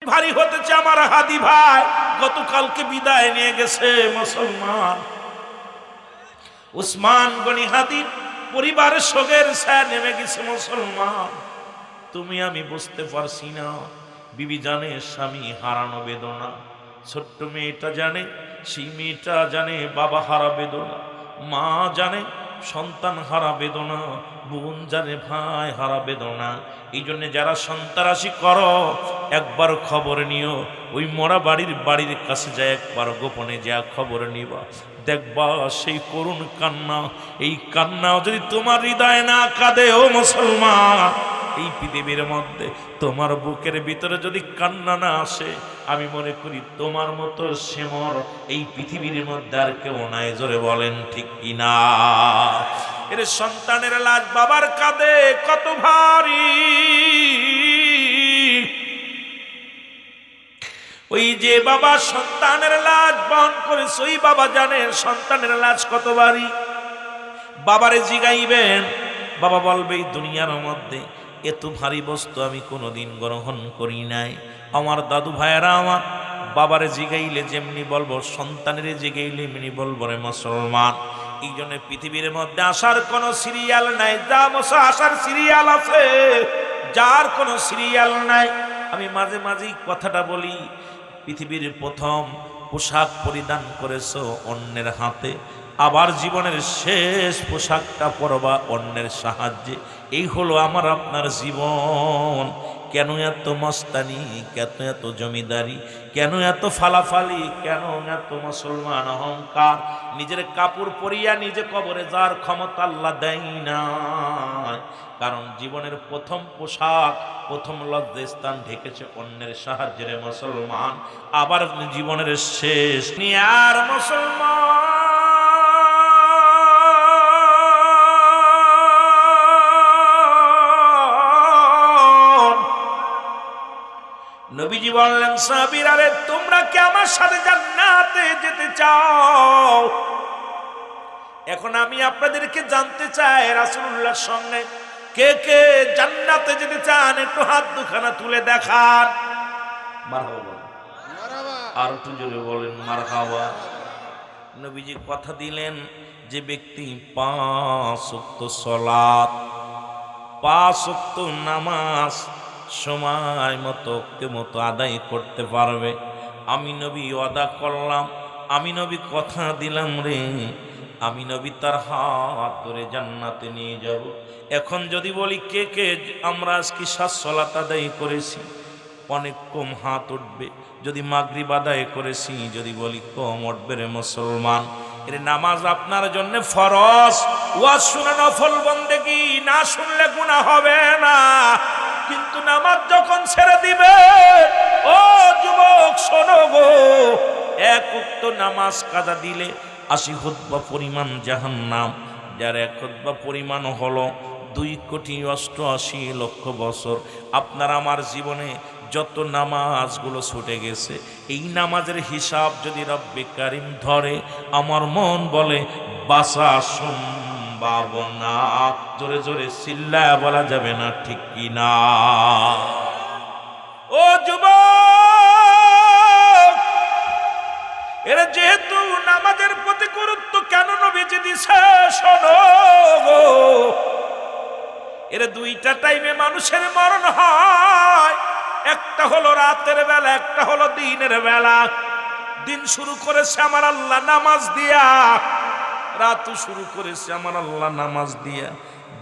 ভারী হতেছে আমার হাদি ভাই, গতকালকে বিদায় নিয়ে গেছে মুসলমান উসমান গনি হাদি। পরিবারের শোকের ছায়া নেমে গেছে মুসলমান। তুমি আমি বুঝতে পারছি না। বিবি জানে স্বামী হারানো বেদনা, ছোট্ট মেয়েটা জানে, সেই মেয়েটা জানে বাবা হারা বেদনা, মা জানে সন্তান হারা বেদনা, বোন জানে ভাই হারা বেদনা। এই জন্য যারা সন্তানাসী করো একবার খবর নিও, ওই মরা বাড়ির কাছে যায় একবার গোপনে যা খবর নিবা, দেখবা সেই করুণ কান্না, এই কান্নাও যদি তোমার হৃদয় না কাঁদে ও মুসলমান, এই পৃথিবীর মধ্যে তোমার বুকের ভিতরে যদি কান্না না আসে, আমি মনে করি তোমার মতো সেমর এই পৃথিবীর মধ্যে আর কেউ নাই। জোরে বলেন ঠিক কিনা? এর সন্তানের লাশ বাবার কাঁধে কত ভারী। ওই যে বাবা সন্তানের লাশ বহন করেছে, ওই বাবা জানে সন্তানের লাশ কত ভারী। বাবারে জিগাইবেন, বাবা বলবে এই দুনিয়ার মধ্যে এত ভারী বস্তু আমি কোনোদিন গ্রহণ করি নাই। আমার দাদু ভাইয়েরা আমার বাবারে জিগাইলে যেমনি বলবো, সন্তানের জিগাইলে এমনি বলবো রে মুসলমান। এই জন্য পৃথিবীর মধ্যে আসার কোনো সিরিয়াল নাই, যা মশা আসার সিরিয়াল আছে, যার কোনো সিরিয়াল নাই। আমি মাঝে মাঝেই কথাটা বলি, পৃথিবীর প্রথম পোশাক পরিধান করেছো অন্যের হাতে, আবার জীবনের শেষ পোশাকটা পরবা অন্যের সাহায্যে। এই হলো আমার আপনার জীবন। কেন এত মস্তানি, কেন এত জমিদারি, কেন এত ফালাফালি, কেন এত মুসলমান অহংকার? নিজের কাপড় পরিয়া নিজে কবরে যাওয়ার ক্ষমতা আল্লাহ দেয় না। কারণ জীবনের প্রথম পোশাক, প্রথম লজ্জাস্থান ঢেকেছে অন্যের সাহায্যে মুসলমান। আবার জীবনের শেষ আর মুসলমান নবীজি বললেন, সাহাবীরা রে তোমরা কি আমার সাথে জান্নাতে যেতে চাও? এখন আমি আপনাদেরকে জানতে চাই, রাসূলুল্লাহর সঙ্গে কে কে জান্নাতে যেতে চান? একটু হাত দুখানা তুলে দেখান। মারহাবা, আর একটু জোরে বলেন মারহাবা। নবীজি কথা দিলেন, যে ব্যক্তি 5 ওয়াক্ত সালাত, 5 ওয়াক্ত নামাজ সময় মতো আদায় করতে পারবে, আমি নবী ওয়াদা করলাম, আমি নবী কথা দিলাম রে, আমি নবী তার হাত ধরে জান্নাতে নিয়ে যাব। এখন যদি বলি কে কে আমরা আজকে 7 সালাত আদায় করেছি, অনেক কম হাত উঠবে। যদি মাগরিব আদায় করেছি, যদি বলি কম উঠবে রে মুসলমান। এর নামাজ আপনার জন্য ফরজ, ওয়াজ শুনে নফল বন্দেগী, না শুনলে গুনাহ হবে না। কিন্তু নামাজ যখন ছেড়ে দিবে, ও যুবক শোনো গো, 1 ওয়াক্ত নামাজ কাজা দিলে 80 খুতবা পরিমাণ জাহান্নাম, যার 1 খুতবা পরিমাণ হলো 2,88,00,000 বছর। আপনার আমার জীবনে যত নামাজগুলো ছুটে গেছে, এই নামাজের হিসাব যদি রব্বে কারিম ধরে, আমার মন বলে বাসা সম্ভাবনা। জোরে জোরে চিল্লায়া বলা যাবে না, ঠিক কি না? ও যুবক, এরা যেহেতু নামাজের প্রতি গুরুত্ব কেন নবীজি দিছে শোনো গো। এর 2টা টাইমে মানুষের মরণ হয়, একটা হলো রাতের বেলা, একটা হলো দিনের বেলা। দিন শুরু করেছে আমার আল্লাহ নামাজ দিয়া, রাতও শুরু করেছে আমার আল্লাহ নামাজ দিয়া।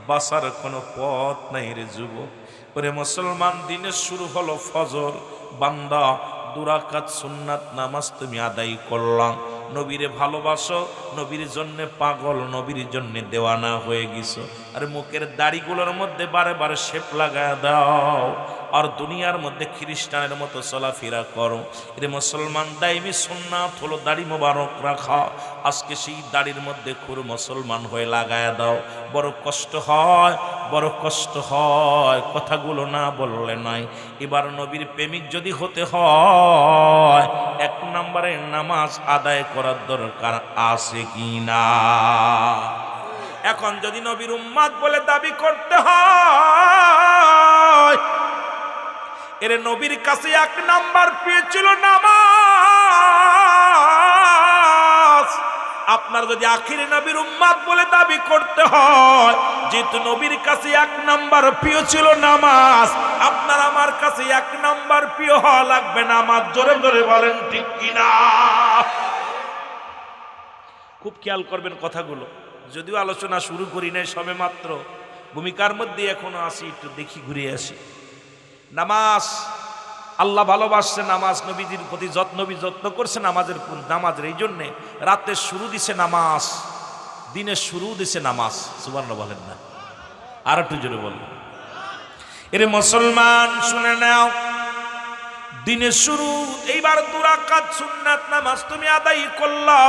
বাঁচার কোনো পথ নাই রে যুবক। ওরে মুসলমান, দিনের শুরু হলো ফজর, বান্দা 2 রাকাত সুন্নাত নামাজ তুমি আদায় করলাম। নবীরে ভালোবাসো, নবীর জন্যে পাগল, নবীর জন্যে দেওয়ানা হয়ে গেছো। আর মুখের দাড়িগুলোর মধ্যে বারে বারে শেপ লাগায় দাও, আর দুনিয়ার মধ্যে খ্রিস্টানের মতো চলাফেরা করো। এর মুসলমান, দাইমি সুন্নাত হলো দাড়ি মোবারক রাখা। আজকে সেই দাড়ির মধ্যে খুর মুসলমান হয়ে লাগায় দাও। বড় কষ্ট হয়, বড় কষ্ট হয়, কথাগুলো না বললে নয়। এবার নবীর প্রেমিক যদি হতে হয়, 1 নম্বরে নামাজ আদায় করার দরকার আছে কি না? এখন যদি নবীর উম্মত বলে দাবি করতে হয়, এর নবীর কাছে এক নাম্বার প্রিয় ছিল নামাজ। আপনার যদি আখির নবীর উম্মত বলে দাবি করতে হয়, যেহেতু নবীর কাছে এক নাম্বার প্রিয় ছিল নামাজ, আপনার আমার কাছে এক নাম্বার প্রিয় হওয়া লাগবে নামাজ। জোরে জোরে বলেন ঠিক কিনা? খুব খেয়াল করবেন কথাগুলো, যদিও আলোচনা শুরু করি নাই, সবে মাত্র ভূমিকার মধ্যে এখনো আসি, একটু দেখি ঘুরে আসি। নামাজ আল্লাহ ভালোবাসছে, নামাজ নবীজির প্রতি যত্ন করছে নামাজের এই জন্যে রাতের শুরু দিছে নামাজ, দিনের শুরু দিছে নামাজ। সুবহানাল্লাহ বলেন না? আর একটু জোরে বলেন। এরে মুসলমান শুনে নাও, দিনের শুরু এইবার 2 রাকাত সুন্নাত নামাজ তুমি আদায় করলা,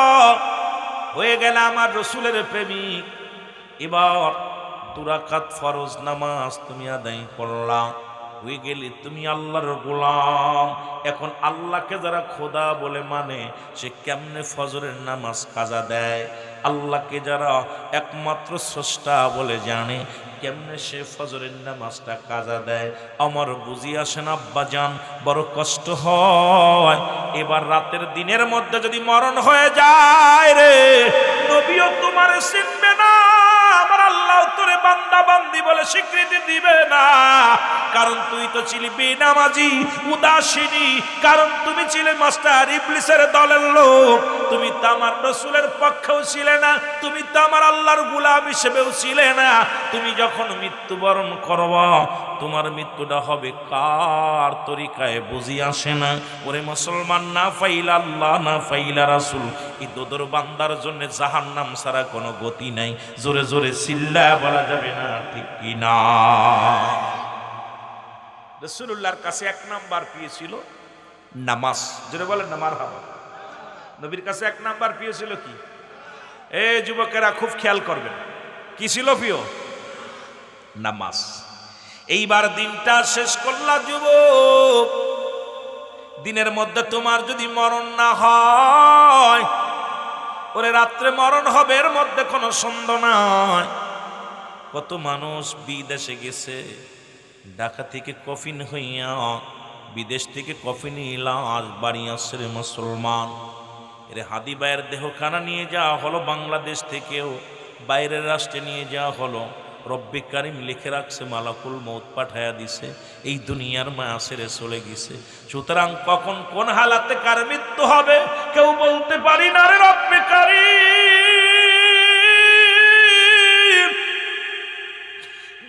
হয়ে গেল আমার রসুলের প্রেমিক। এবার 2 রাকাত ফরজ নামাজ তুমি আদায় করলা, হয়ে গেলে তুমি আল্লাহর গোলাম। এখন আল্লাহকে যারা খোদা বলে মানে, সে কেমনে ফজরের নামাজ কাজা দেয়? আল্লাহকে যারা একমাত্র স্রষ্টা বলে জানে, কেমনে সে ফজরের নামাজটা কাজা দেয়? আমার বুঝি আসে না আব্বাজান, বড় কষ্ট হয়। এবার রাতের দিনের মধ্যে যদি মরণ হয়ে যায় রে, নবীও তোমার চিনবে না, আমার আল্লাহ তোরে বান্দা বান্দি বলে স্বীকৃতি দিবে না। কারণ তুই তো ছিলি বেনামাজি, উদাসীনী, কারণ তুমি ছিলে মাস্টার ইবলিসের দলের লোক। তুমি তো আমার রসুলের পক্ষেও ছিলে না, তুমি তো আমার আল্লাহর গোলাম হিসেবেও ছিলে না। তুমি যখন মৃত্যুবরণ করবা, তোমার মৃত্যুটা হবে কার তরিকায় বুঝি আসে না। ওরে মুসলমান, না ফাইলা আল্লাহ না ফাইলা রাসূল, এই দোদর বান্দার জন্য জাহান্নাম ছাড়া কোনো গতি নাই। জোরে জোরে চিল্লায়া বলা যাবে না ঠিক কি না? রাসূলুল্লাহর কাছে এক নাম্বার প্রিয় ছিল নামাজ। জোরে বলেন না মারহাবা। নবীর কাছে এক নাম্বার প্রিয় ছিল কি? এই যুবকেরা খুব খেয়াল করবেন, কি ছিল প্রিয়? নামাজ। এইবার দিনটা শেষ করলা যুবক, দিনের মধ্যে তোমার যদি মরণ না হয়, ওরে রাত্রে মরণ হবে, এর মধ্যে কোনো সন্দেহ নাই। কত মানুষ বিদেশে গেছে, ঢাকা থেকে কফিন হইয়া, বিদেশ থেকে কফিন ইলাজ বাড়ি আসছে রে মুসলমান। এরে হাদি ভাইয়ের দেহখানা নিয়ে যাওয়া হলো, বাংলাদেশ থেকেও বাইরের রাষ্ট্রে নিয়ে যাওয়া হলো। রব্বে কারিম লিখে রাখছে, মালাকুল মৌত পাঠায়া দিছে, এই দুনিয়ার মায়া ছেড়ে চলে গেছে। সুতরাং কখন কোন হালাতে কার মৃত্যু হবে কেউ বলতে পারি না রে রব্বে কারিম।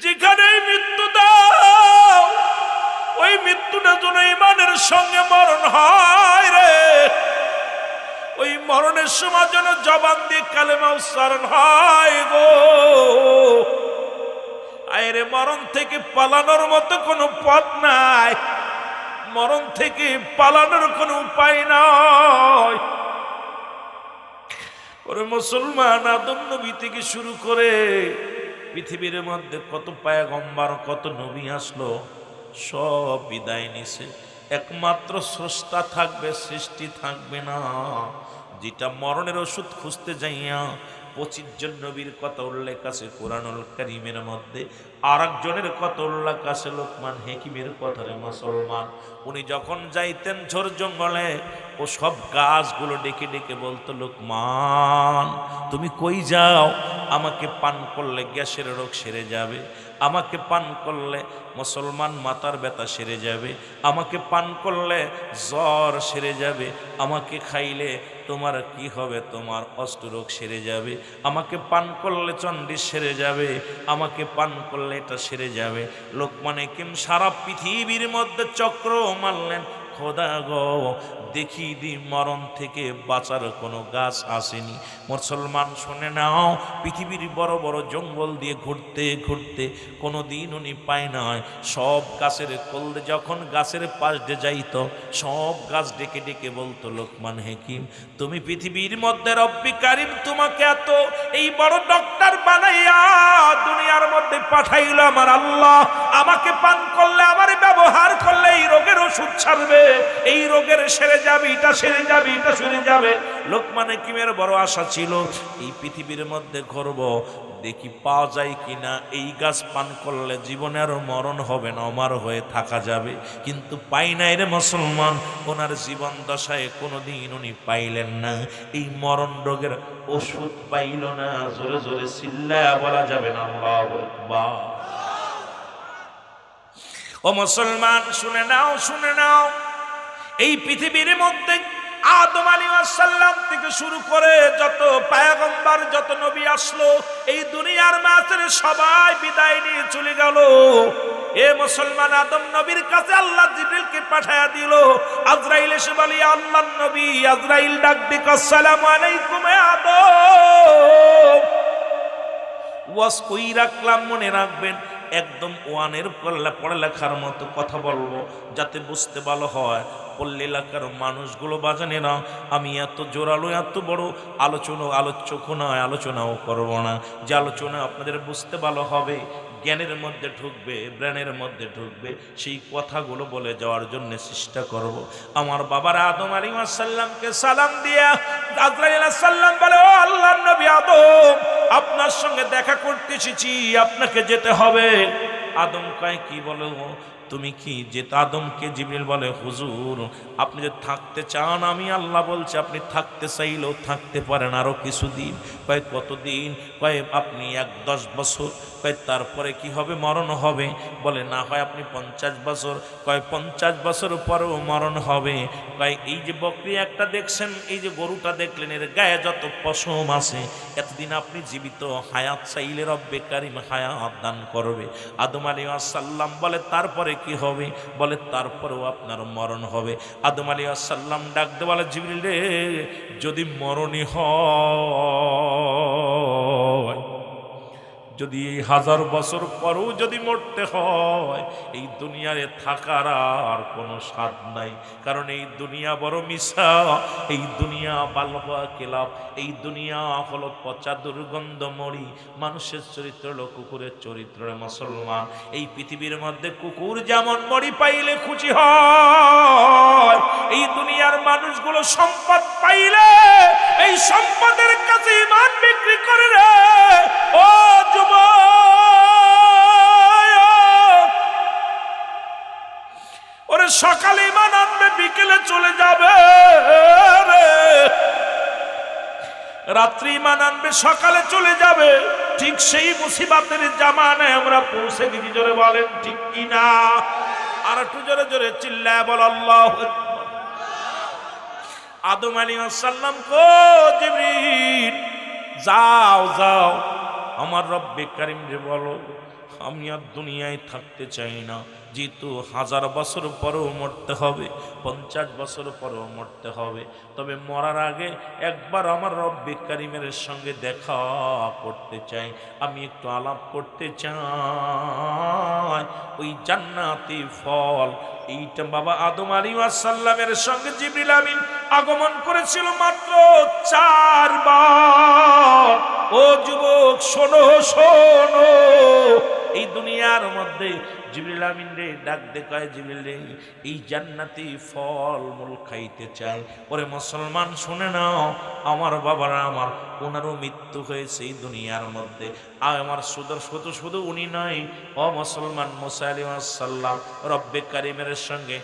যেখানে মৃত্যু দাও, ওই মৃত্যুটা যেন ইমানের সঙ্গে মরণ হয় রে। ওই মরণের সময় যেন জবান দিয়ে কালেমা উচ্চারণ হয় গো। আরে মরণ থেকে পালানোর মতো কোনো পথ নাই, মরণ থেকে পালানোর কোনো উপায় নাই। ওরে মুসলমান, আদম নবী থেকে শুরু করে পৃথিবীর মধ্যে কত পয়গম্বর, কত নবী আসলো, সব বিদায় নিছে। একমাত্র স্রষ্টা থাকবে, সৃষ্টি থাকবে না। যেটা মরণের ওষুধ খুঁজতে যাইয়া 25 জন নবীর কথা উল্লেখ আছে কোরআনুল কারীমের মধ্যে, আর একজনের কথা উল্লেখ আছে লোকমান হাকিমের কথা রে মুসলমান। উনি যখন যাইতেন ঝোর জঙ্গলে, ও সব গাছগুলো ডেকে ডেকে বলতো, লোকমান তুমি কই যাও? আমাকে পান করলে গ্যাসের রোগ সেরে যাবে, আমাকে পান করলে মুসলমান মাথার ব্যথা সেরে যাবে, আমাকে পান করলে জ্বর সেরে যাবে, আমাকে খাইলে তোমার কি হবে, তোমার অষ্টরোগ সেরে যাবে, আমাকে পান করলে চন্ডী সেরে যাবে, আমাকে পান করলে এটা সেরে যাবে। লোকমান হাকিম সারা পৃথিবীর মধ্যে চক্র মারলেন, খোদা গো দেখি দি মরণ থেকে বাঁচার কোনো গাছ আসেনি। মুসলমান শুনে নাও, পৃথিবীর বড় বড় জঙ্গল দিয়ে ঘুরতে ঘুরতে কোনো দিন উনি পায় নাই। সব গাছের কলদে যখন গাছের পাশ দিয়ে যাইত, সব গাছ ডেকে ডেকে বলতো, লোকমান হাকিম তুমি পৃথিবীর মধ্যে রব্বি কারিম তোমাকে এত এই বড় ডক্টর বানাইয়া দুনিয়ার মধ্যে পাঠাইল আমার আল্লাহ, আমাকে পান করলে, আমার ব্যবহার করলে এই রোগের ওষুধ ছাড়বে, এই রোগের সেরে যাবে, এটা সেরে যাবে, এটা সেরে যাবে। লোকমান হাকিমের বড় আশা ছিল, এই পৃথিবীর মধ্যে ঘুরব, দেখি পাওয়া যায় কিনা, এই গাছ পান করলে জীবনে আর মরণ হবে না, অমর হয়ে থাকা যাবে। কিন্তু পাই নাই রে মুসলমান, ওনার জীবন দশায় কোনোদিন উনি পাইলেন না, এই মরণ রোগের ওষুধ পাইল না। জোরে জোরে চিল্লায়া বলা যাবে না আল্লাহু আকবার। ও মুসলমান শুনে নাও, শুনে নাও, এই পৃথিবীর মধ্যে আদম আলাইহিস সালাম থেকে শুরু করে যত পয়গম্বর, যত নবী আসলো, এই দুনিয়ার মাঝে সবাই বিদায় নিয়ে চলে গেল। এ মুসলমান, আদম নবীর কাছে আল্লাহ জিবরিলকে পাঠায়া দিল। আজরাইল এসে বলি, আল্লাহর নবী আজরাইল ডাক দিক, আসসালামু আলাইকুম আদম। ওয়াজ কই রাখলাম, মনে রাখবেন, একদম ওয়ানের পড়ালেখার মতো কথা বলবো, যাতে বুঝতে ভালো হয়। পল্লী এলাকার মানুষগুলো বাজানে না, আমি এত জোরালো এত বড় আলোচক নয়, আলোচনাও করব না। যে আলোচনা আপনাদের বুঝতে ভালো হবে, জ্ঞানের মধ্যে ঢুকবে, ব্রেনের মধ্যে ঢুকবে, সেই কথাগুলো বলে যাওয়ার জন্য চেষ্টা করব। আমার বাবার আদম আলাইহিস সালামকে সালাম দিয়া আজরাইল আলাইহিস সালাম বলে, ও আল্লাহর নবী আদম, আপনার সঙ্গে দেখা করতে এসেছি, আপনাকে যেতে হবে। আদম কয়, কি বলো তুমি, কি যেতে? আদমকে জিবরিল বলে, হুজুর আপনি যদি থাকতে চান, আমি আল্লাহ বলছি আপনি থাকতে চাইলেও থাকতে পারেন আরো কিছুদিন। কয় কতদিন? কয় আপনি 10 বছর। কয় তারপরে কি হবে? মরণ হবে। বলে না হয় আপনি 50 বছর। কয় 50 বছর পরেও মরণ হবে। কয় এই যে বকরি একটা দেখছেন, এই যে গরুটা দেখলেন, এর গায়ে যত পশম আছে, এতদিন আপনি জীবিত, হায়াত চাইলে রব্বে কারিম হায়াত দান করবে। আদম আলাইহিস সালাম বলে, তারপরে কি হবে? বলে তারপরেও আপনার মরণ হবে। আদম আলাইহিস সালাম ডাক দিয়ে বলে, জিবরিল রে, যদি মরণই হয়, যদি এই 1000 বছর পরেও যদি মরতে হয়, এই দুনিয়ারে থাকার আর কোনো স্বাদ নাই। কারণ এই দুনিয়া বড় মিশা, এই দুনিয়া বালহা কেলাপ, এই দুনিয়া হলো পচা দুর্গন্ধ মরি। মানুষের চরিত্র হলো কুকুরের চরিত্র। মুসলমান, এই পৃথিবীর মধ্যে কুকুর যেমন মরি পাইলে খুশি হয়, এই দুনিয়ার মানুষগুলো সম্পদ পাইলে এই সম্পদের কাছে ঈমান বিক্রি করে রে। ও ওরে, সকালে ঈমান আনবে, বিকেলে চলে যাবে রে। রাত্রি ঈমান আনবে, সকালে চলে যাবে। ঠিক সেই মুসিবতের জামানায় আমরা পৌঁছে গেছি। জোরে বলেন ঠিক কিনা? আর একটু জোরে জোরে চিল্লায় বল আল্লাহু আকবার। আদম আলাইহিস সালাম কো, জিবরিল যাও যাও, আমার রব্বে কারিম রে বলো, আমি আর দুনিয়ায় থাকতে চাই না। যেহেতু 1000 বছর পরেও মরতে হবে, 50 বছর পরেও মরতে হবে, তবে মরার আগে একবার আমার রব্বে কারিমের সঙ্গে দেখা করতে চাই, আমি একটু আলাপ করতে চাই। ওই জান্নাতি ফল, এইটা বাবা আদম আলাইহিস সালামের সঙ্গে জিবরিল আমিন আগমন করেছিল মাত্র 4 বার। ও যুবক শোনো, শোনো, এই দুনিয়ার মধ্যে জিবরিল আমিন রে ডাক দেখায়, জিবরিল রে, এই জান্নাতি ফল মূল খাইতে চাই। ওরে মুসলমান শুনে নাও, আমার বাবারা, আমার ওনারও মৃত্যু হয়েছে এই দুনিয়ার মধ্যে। আর আমার শুধু উনি নয়, ও মুসলমান, মুসা আলাইহিস সালাম রব্বে কারিমের সঙ্গে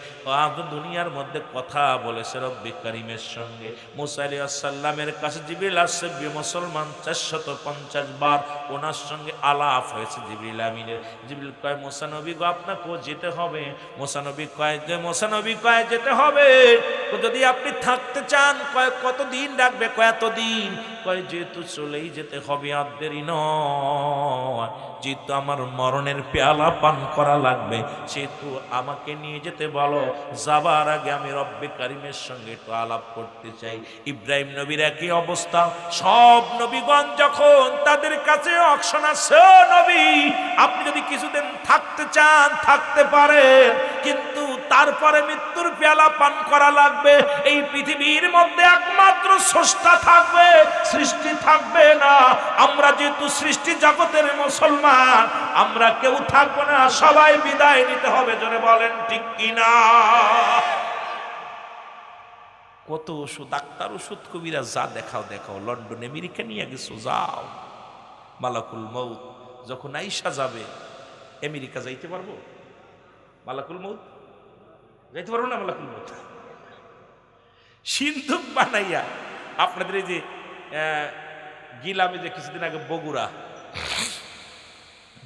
দুনিয়ার মধ্যে কথা বলেছে রব্বে কারিমের সঙ্গে। মুসা আলাইহিস সালামের কাছে জিবরিল আসছে মুসলমান 450 বার ওনার সঙ্গে আলাপ হয়েছে জিবরিল আমিনের। জিবরিল কয়, মুসা নবী গো, আপনাকেও যেতে হবে। মুসা নবী কয় যেতে হবে। যদি আপনি থাকতে চান, কয় কতদিন রাখবে? কয় এতদিন। কয় যেহেতু চলেই যেতে হবে, আর দেরি নয়, যেহেতু আমার মরণের পেয়ালা পান করা লাগবে, সেহেতু আমাকে নিয়ে যেতে বলো। যাবার আগে আমি রব্বে কারিমের সঙ্গে একটু আলাপ করতে চাই। ইব্রাহিম নবীর একই অবস্থা। সব নবীগণ যখন তাদের কাছে অপশন আছে, নবী আপনি যদি কিছুদিন থাকতে চান থাকতে পারেন, কিন্তু তারপরে মৃত্যুর পেয়ালা পান করা লাগবে। এই পৃথিবীর মধ্যে একমাত্র স্রষ্টা থাকবে, সৃষ্টি থাকবে না। আমরা যেহেতু সৃষ্টি জগতের মুসলমান, আমরা কেউ থাকবো না, সবাই বিদায় নিতে হবে। জোরে বলেন ঠিক কিনা? কত ওষুধ, ডাক্তার ওষুধ, কবিরা যা দেখাও দেখাও, লন্ডন আমেরিকা নিয়ে গেছো, যাও, মালাকুল মউত যখন আইসা যাবে, আমেরিকা যাইতে পারবো? মালাকুল মউত যাইতে পারবো না। মালাকুল মউত সিন্ধুক বানাইয়া আপনাদের এই যে গিলামে যে কিছুদিন আগে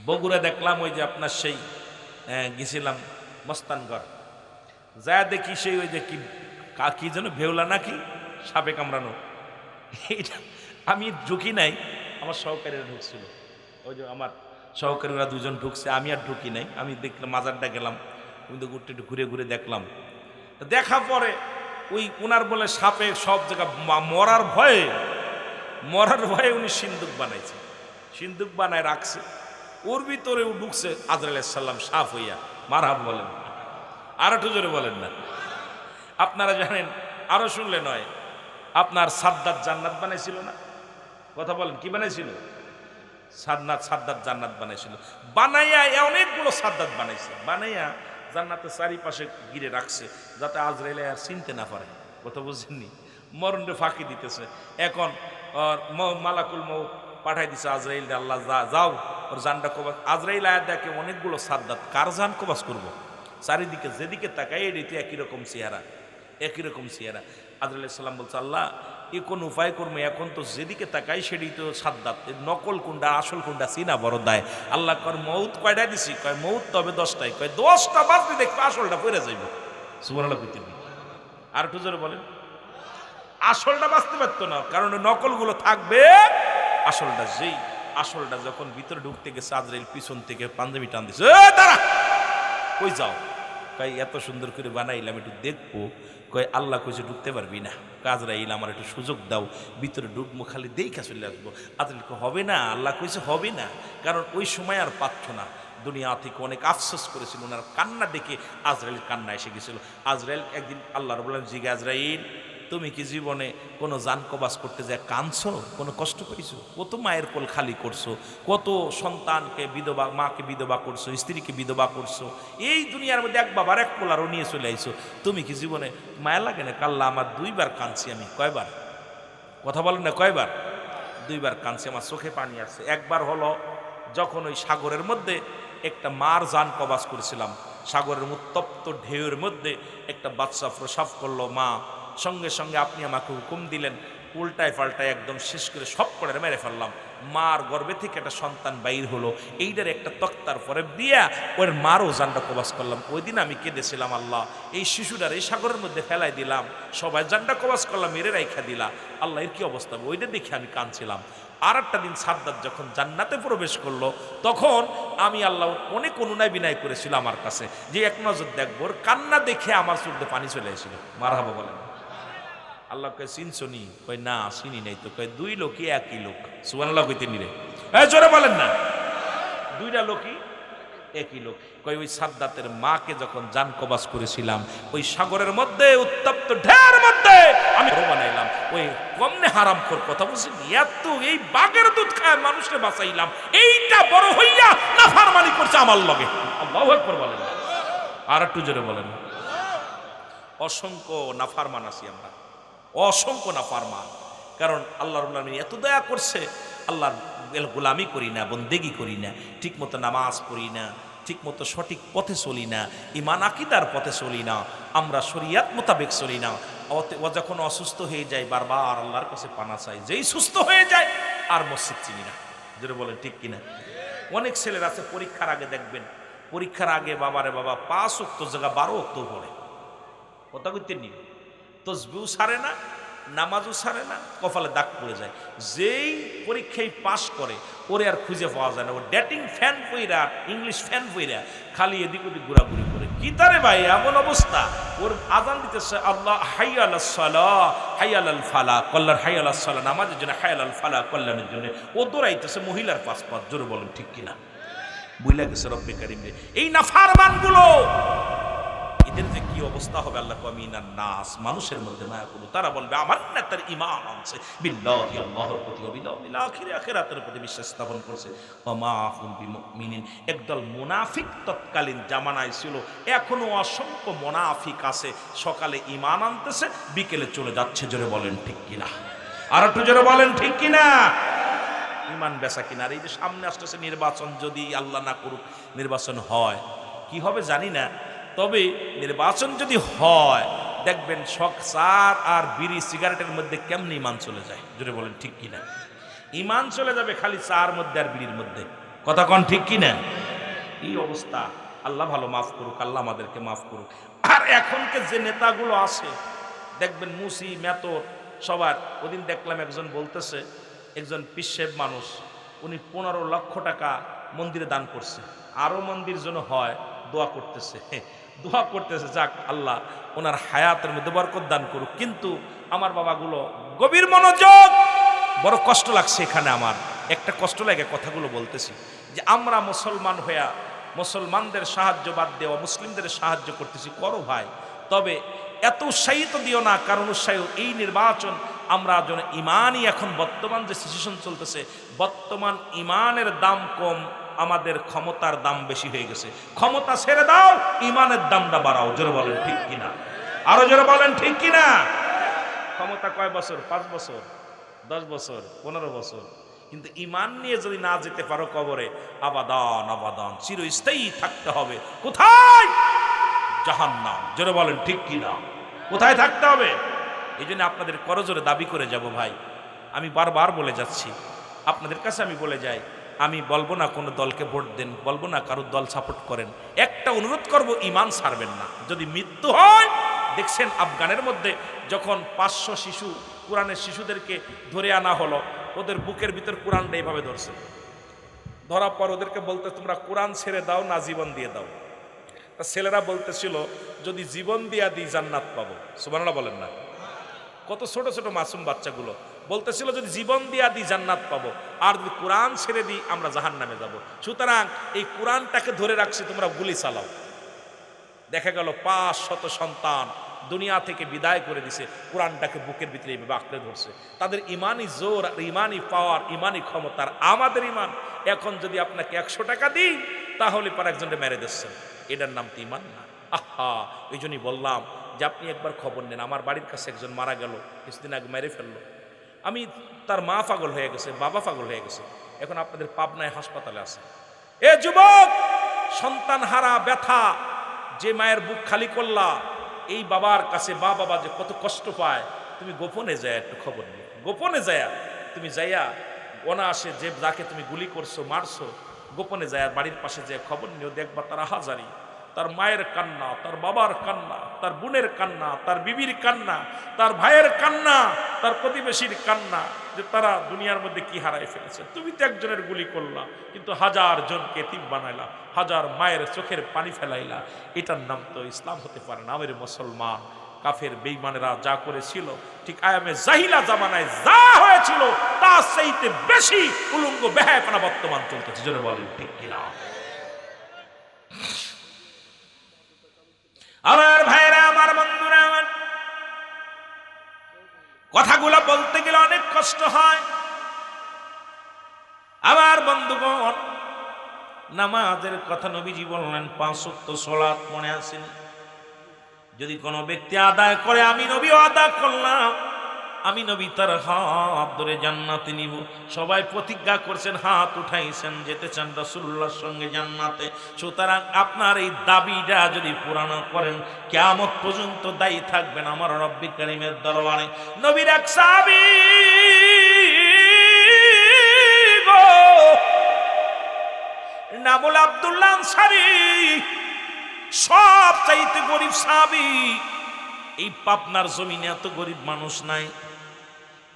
বগুড়া দেখলাম, ওই যে আপনার সেই গেছিলাম মস্তানগড়, যা দেখি সেই ওই যে কি যেন ভেউলা নাকি সাপে কামড়ানো, এইটা আমি ঢুকি নাই, আমার সহকারীরা ঢুকছিল, ওই যে আমার সহকারীরা দুজন ঢুকছে, আমি আর ঢুকি নাই। আমি দেখলাম মাজারটা গেলাম, কিন্তু একটু ঘুরে ঘুরে দেখলাম। দেখা পরে ওই উনার বলে সাপে সব জায়গা মরার ভয়ে উনি সিন্দুক বানাইছে, সিন্দুক বানায় রাখছে, ওর ভিতরে ঢুকছে আজরাইল আলাইহিস সালাম সাপ হইয়া। মারহাব বলেন, আর একটু জোরে বলেন না। আপনারা জানেন, আরো শুনলে নয়, আপনার সাদ্দাত জান্নাত বানাইছিল না? কথা বলেন, কি বানাইছিল? সাদ্দাত জান্নাত বানাইছিল। বানাইয়া অনেকগুলো সাদ্দাত বানাইছে, বানাইয়া জান্নাতের চারিপাশে ঘিরে রাখছে, যাতে আজরাইল আর চিনতে না পারে। কথা বুঝছেননি? মরণে ফাঁকি দিতেছে। এখন মালাকুল মউত পাঠাই দিছে আজরাইল, আল্লাহ যাও ওর জানটা কবাস। আজরাইল আয়া দেখে অনেকগুলো সাদ্দাত, কার জান কবাস করবো? চারিদিকে যেদিকে তাকাই এটি একই রকম চেহারা। আজরাইল আলাইহিস সালাম বলছে, আল্লাহ এ কোন উপায় করবো, এখন তো যেদিকে তাকাই সেটি তো সাদ্দাত, নকল কোনটা আসল কোনটা চিনা বড় দায়। আল্লাহ কর মউত কয়টা দিছি? কয় মউত তবে 10টাই। কয় 10টা বাজতে দেখবে আসলটা পড়ে যাইব। সুবহানাল্লাহ কইতে। আর একটু জোরে বলেন। আসলটা বাঁচতে পারতো না, কারণ নকলগুলো থাকবে, আসলটা যখন ভিতরে ঢুকতে গেছে, আজরাইল পিছন থেকে পাঞ্জাবি টান দিছে, দাঁড়া, কই যাও? কয় এত সুন্দর করে বানাইলাম, একটু দেখবো। কয় আল্লাহ কইছে ঢুকতে পারবি না। আজরাইল আমার একটু সুযোগ দাও, ভিতরে ঢুকবো, খালি দেখা চলে আসবো। আজরাইল হবে না, আল্লাহ কইছে হবে না, কারণ ওই সময় আর পাচ্ছ না। দুনিয়া থেকে অনেক আফসোস করেছিল, ওনার কান্না দেখে আজরাইল কান্না এসে গেছিল। আজরাইল একদিন আল্লাহ রাব্বুল আলামিন জিজ্ঞাসা, আজরাইল তুমি কি জীবনে কোনো জান কবাজ করতে যায় কাঁদছো, কোনো কষ্ট করেছো? কত মায়ের কোল খালি করছো, কত সন্তানকে বিধবা, মাকে বিধবা করছো, স্ত্রীকে বিধবা করছো, এই দুনিয়ার মধ্যে এক বাবার এক কোল আরও নিয়ে চলে আইছো। তুমি কি জীবনে মায়া লাগে না? কাল্লা আমার 2বার কাঁদছি আমি। কয়বার? কথা বলেন না, কয়বার? 2বার কাঁদছি, আমার চোখে পানি আসছে। একবার হলো যখন ওই সাগরের মধ্যে একটা মার জান কবাজ করেছিলাম, সাগরের উত্তপ্ত ঢেউয়ের মধ্যে একটা বাচ্চা প্রসব করলো, মা সঙ্গে সঙ্গে আপনি আমাকে হুকুম দিলেন, উল্টায় পাল্টায় একদম শেষ করে সব করে মেরে ফেললাম। মার গর্ভে থেকে একটা সন্তান বাইর হলো, এইটার একটা তক্তার পরে দিয়া ওর মারও জানটা কবাজ করলাম। ওই দিন আমি কেঁদেছিলাম, আল্লাহ এই শিশুটার এই সাগরের মধ্যে ফেলাই দিলাম, সবাই জানটা কবাজ করলাম, মেরে রাইখা দিলা, আল্লাহ এর কি অবস্থা? ওইটা দেখে আমি কাঁদছিলাম। আর একটা দিন সাদ্দাত যখন জান্নাতে প্রবেশ করলো, তখন আমি আল্লাহ অনেক অনুনয় বিনয় করেছিল আমার কাছে, যে এক নজর দেখবো। ওর কান্না দেখে আমার চোখে পানি চলে এসেছিল। মারহাবা বলেন। আল্লাহ কয় চিনছো নি? কয় না চিনি নাই তো। কয় 2 লোকই একই লোক। সুবহানাল্লাহ কইতে নিরে, জোরে বলেন না। 2টা লোকই একই লোক। কয় ওই সাদ্দাতের মাকে যখন জান কবাজ করেছিলাম, ওই সাগরের মধ্যে উত্তপ্ত ঢেউর মধ্যে আমি বানাইলাম, ওই কমনে হারাম কর কথা বলছি, এত এই বাঘের দুধ খায় মানুষকে বাঁচাইলাম, এইটা বড় হইয়া নাফরমানি করছে আমার লগে। আল্লাহু আকবার বলেন। আর একটু জোরে বলেন। অসংখ্য নাফরমান আছি আমরা, অসংখ্য নাফরমান। কারণ আল্লাহ রাব্বুল আলামিন এত দয়া করছে, আল্লাহর গোলামি করি না, বন্দেগি করি না, ঠিক মতো নামাজ পড়ি না, ঠিক মতো সঠিক পথে চলি না, ঈমান আকীদার পথে চলি না, আমরা শরীয়ত মোতাবেক চলি না। ও যখন অসুস্থ হয়ে যায় বারবার আল্লাহর কাছে পানা চাই, যেই সুস্থ হয়ে যায় আর মসজিদ চিনি না। যেটা বলেন ঠিক কিনা? অনেক ছেলের আছে পরীক্ষার আগে দেখবেন, পরীক্ষার আগে বাবারে বাবা 5 ওয়াক্ত জায়গা 12 ওয়াক্ত পড়ে। কথা কইতে নি, তসবিহও ছাড়ে না, নামাজও ছাড়ে না, কপালে দাগ পড়ে যায়। যেই পরীক্ষায় পাশ করে ওরে আর খুঁজে পাওয়া যায় না। ও ডেটিং ফ্যান পইরা, ইংলিশ ফ্যান পইরা খালি এদিক ওদিক ঘোরাঘুরি করে। কি তারে ভাই এমন অবস্থা? ওর আজান দিতেছে আল্লাহ হাইয়া আলাস সালাহ হাইয়া আলাল ফালাহ, কল্যাণ হাইয়া আলাস সালাহ নামাজের জন্য, হাইয়া আলাল ফালাহ কল্যাণের জন্য। ও দৌড়াইতেছে মহিলার পাসপোর্ট। জোরে বলেন ঠিক কিনা? বুঝলা গেছে রব্বে কারিম রে। এই নাফরমানগুলো, এদের যে কি অবস্থা হবে আল্লাহ কমিনান নাস, মানুষের মধ্যে মায়া করুন। তারা বলবে আমার না তার ঈমান আছে, বিল্লাহি আল্লাহর প্রতি, বিল আখির, আখিরাতের প্রতি বিশ্বাস স্থাপন করছে। ওয়া মা হুম বিমুমিনিন। একদল মুনাফিক তৎকালীন জামানায় ছিল, এখনো অসংখ্য মুনাফিক আছে, সকালে ঈমান আনতেছে, বিকেলে চলে যাচ্ছে। জোরে বলেন ঠিক কিনা? আর একটু জোরে বলেন ঠিক কিনা? ইমান বেচা কিনা। আর এই যে সামনে আসতেছে নির্বাচন, যদি আল্লাহ না করুক নির্বাচন হয়, কি হবে জানি না, তবে নির্বাচন যদি হয় দেখবেন চার আর বিড়ি সিগারেটের মধ্যে কেমনি ইমান চলে যায়, জোরে বলেন ঠিক কিনা? ইমান চলে যাবে খালি চার মধ্যে আর বিড়ির মধ্যে, কথা কন ঠিক কিনা? এই অবস্থা। আল্লাহ ভালো মাফ করুক, আল্লাহ আমাদেরকে মাফ করুক। আর এখনকে যে নেতাগুলো আছে দেখবেন মুসি মেতর সবার, ওদিন দেখলাম একজন বলতেছে, একজন পিসেব মানুষ, উনি 15 লক্ষ টাকা মন্দিরে দান করছে, আরো মন্দির যেন হয় দোয়া করতেছে, দোয়া করতেছে, যাক আল্লাহ ওনার হায়াতের মধ্যে বরকত দান করুক। কিন্তু আমার বাবাগুলো গভীর মনোযোগ, বড় কষ্ট লাগছে এখানে, আমার একটা কষ্ট লাগে কথাগুলো বলতেছি, যে আমরা মুসলমান হইয়া মুসলমানদের সাহায্য বাদ দেওয়া মুসলিমদের সাহায্য করতেছি, করো ভাই, তবে এত উৎসাহিত দিও না, কারণ উৎসাহিত এই নির্বাচন আমরা যেন ইমানই, এখন বর্তমান যে সিচুয়েশন চলতেছে, বর্তমান ইমানের দাম কম, আমাদের ক্ষমতার দাম বেশি হয়ে গেছে। ক্ষমতা ছেড়ে দাও, ইমানের দামটা বাড়াও, জোরে বলেন ঠিক কিনা? আরো জোরে বলেন ঠিক কিনা? ক্ষমতা কয় বছর? 5 বছর, 10 বছর, 15 বছর, কিন্তু ইমান নিয়ে যদি না যেতে পারো কবরে, আবাদান আবাদান চিরস্থায়ী থাকতে হবে। কোথায়? জাহান্নাম, জোরে বলেন ঠিক কিনা? কোথায় থাকতে হবে? এই জন্য আপনাদের করজোরে দাবি করে যাব ভাই, আমি বারবার বলে যাচ্ছি আপনাদের কাছে, আমি বলে যাই, আমি বলবো না কোনো দলকে ভোট দেন, বলবো না কারোর দল সাপোর্ট করেন, একটা অনুরোধ করব, ইমান ছাড়বেন না। যদি মৃত্যু হয়, দেখছেন আফগানের মধ্যে যখন 500 শিশু, কোরআনের শিশুদেরকে ধরে আনা হলো, ওদের বুকের ভিতর কোরআনটা এইভাবে ধরছে, ধরার পর ওদেরকে বলতে, তোমরা কোরআন ছেড়ে দাও না জীবন দিয়ে দাও। তা ছেলেরা বলতেছিল, যদি জীবন দিয়া দিই জান্নাত পাবো। সুবহানাল্লাহ বলেন না? কত ছোট ছোট মাসুম বাচ্চাগুলো বলতেছিল, যদি জীবন দিয়া দিই জান্নাত পাবো, আর যদি কোরআন ছেড়ে দিই আমরা জাহান্নামে যাব। সুতরাং এই কোরআনটাকে ধরে রাখছি, তোমরা গুলি চালাও। দেখা গেল 500 সন্তান দুনিয়া থেকে বিদায় করে দিছে, কোরআনটাকে বুকের ভিতরে এইভাবে আঁকড়ে ধরছে। তাদের ইমানি জোর, ইমানি পাওয়ার, ইমানি ক্ষমতার। আমাদের ইমান, এখন যদি আপনাকে 100 টাকা দিই তাহলে পর একজনকে মেরে দিচ্ছেন, এটার নাম তো ইমান না। আহা, এই জন্যই বললাম যে আপনি একবার খবর নেন। আমার বাড়ির কাছে একজন মারা গেল, কিছুদিন আগে মেরে ফেললো। আমি, তার মা পাগল হয়ে গেছে, বাবা পাগল হয়ে গেছে, এখন আপনাদের পাবনায় হাসপাতালে আছে। এ যুবক, সন্তান হারা ব্যথা, যে মায়ের বুক খালি করলা, এই বাবার কাছে বাবা যে কত কষ্ট পায়, তুমি গোপনে যায় একটু খবর নিও, গোপনে যায় তুমি যাইয়া অনায়াসে যে যাকে তুমি গুলি করছো মারছো, গোপনে যায় বাড়ির পাশে যে খবর নিও, দেখবা তারা হাজারি, তার মায়ের কান্না, তার বাবার কান্না, তার বোনের কান্না, তার বিবির কান্না, তার ভাইয়ের কান্না, তার প্রতিবেশীর কান্না, যে তারা দুনিয়ার মধ্যে কি হারাই ফেলেছে। তুমি তো একজনের গুলি করলা, কিন্তু 1000 জনকে এতিম বানাইলা, 1000 মায়ের চোখের পানি ফেলাইলা। এটার নাম তো ইসলাম হতে পারে না। আমাদের মুসলমান কাফের বেঈমানেরা যা করেছিল, ঠিক আয়ামে জাহিলা জামানায় যা হয়েছিল তার চাইতে বেশি উলঙ্গ বেহায়াপনা বর্তমান চলতেছে, জোরে বলেন ঠিক কিনা? আমার ভাইরা, আমার বন্ধুরা, আমার কথাগুলো বলতে গেলে অনেক কষ্ট হয়। আমার বন্ধুগণ, নামাজের কথা নবীজি বললেন 5 ওয়াক্ত সালাত মনে আসেনি, যদি কোনো ব্যক্তি আদায় করে, আমি নবীও আদায় করলাম, আমি নবী তার হাত ধরে জান্নাতে নিব। সবাই প্রতিজ্ঞা করছেন, হাত উঠাইছেন, যেতে চান রাসূলুল্লাহর সঙ্গে জান্নাতে। সুতরাং আপনার এই দাবিটা যদি পূরণ করেন, কিয়ামত পর্যন্ত দায়ী থাকবেন আমার রব্বি কারীমের দরবারে। নবীর এক সাহাবী গো, নাম হলো আব্দুল্লাহ আনসারী, সব চাইতে গরিব সাহাবী। এই পাবনার জমিনে এত গরিব মানুষ নাই,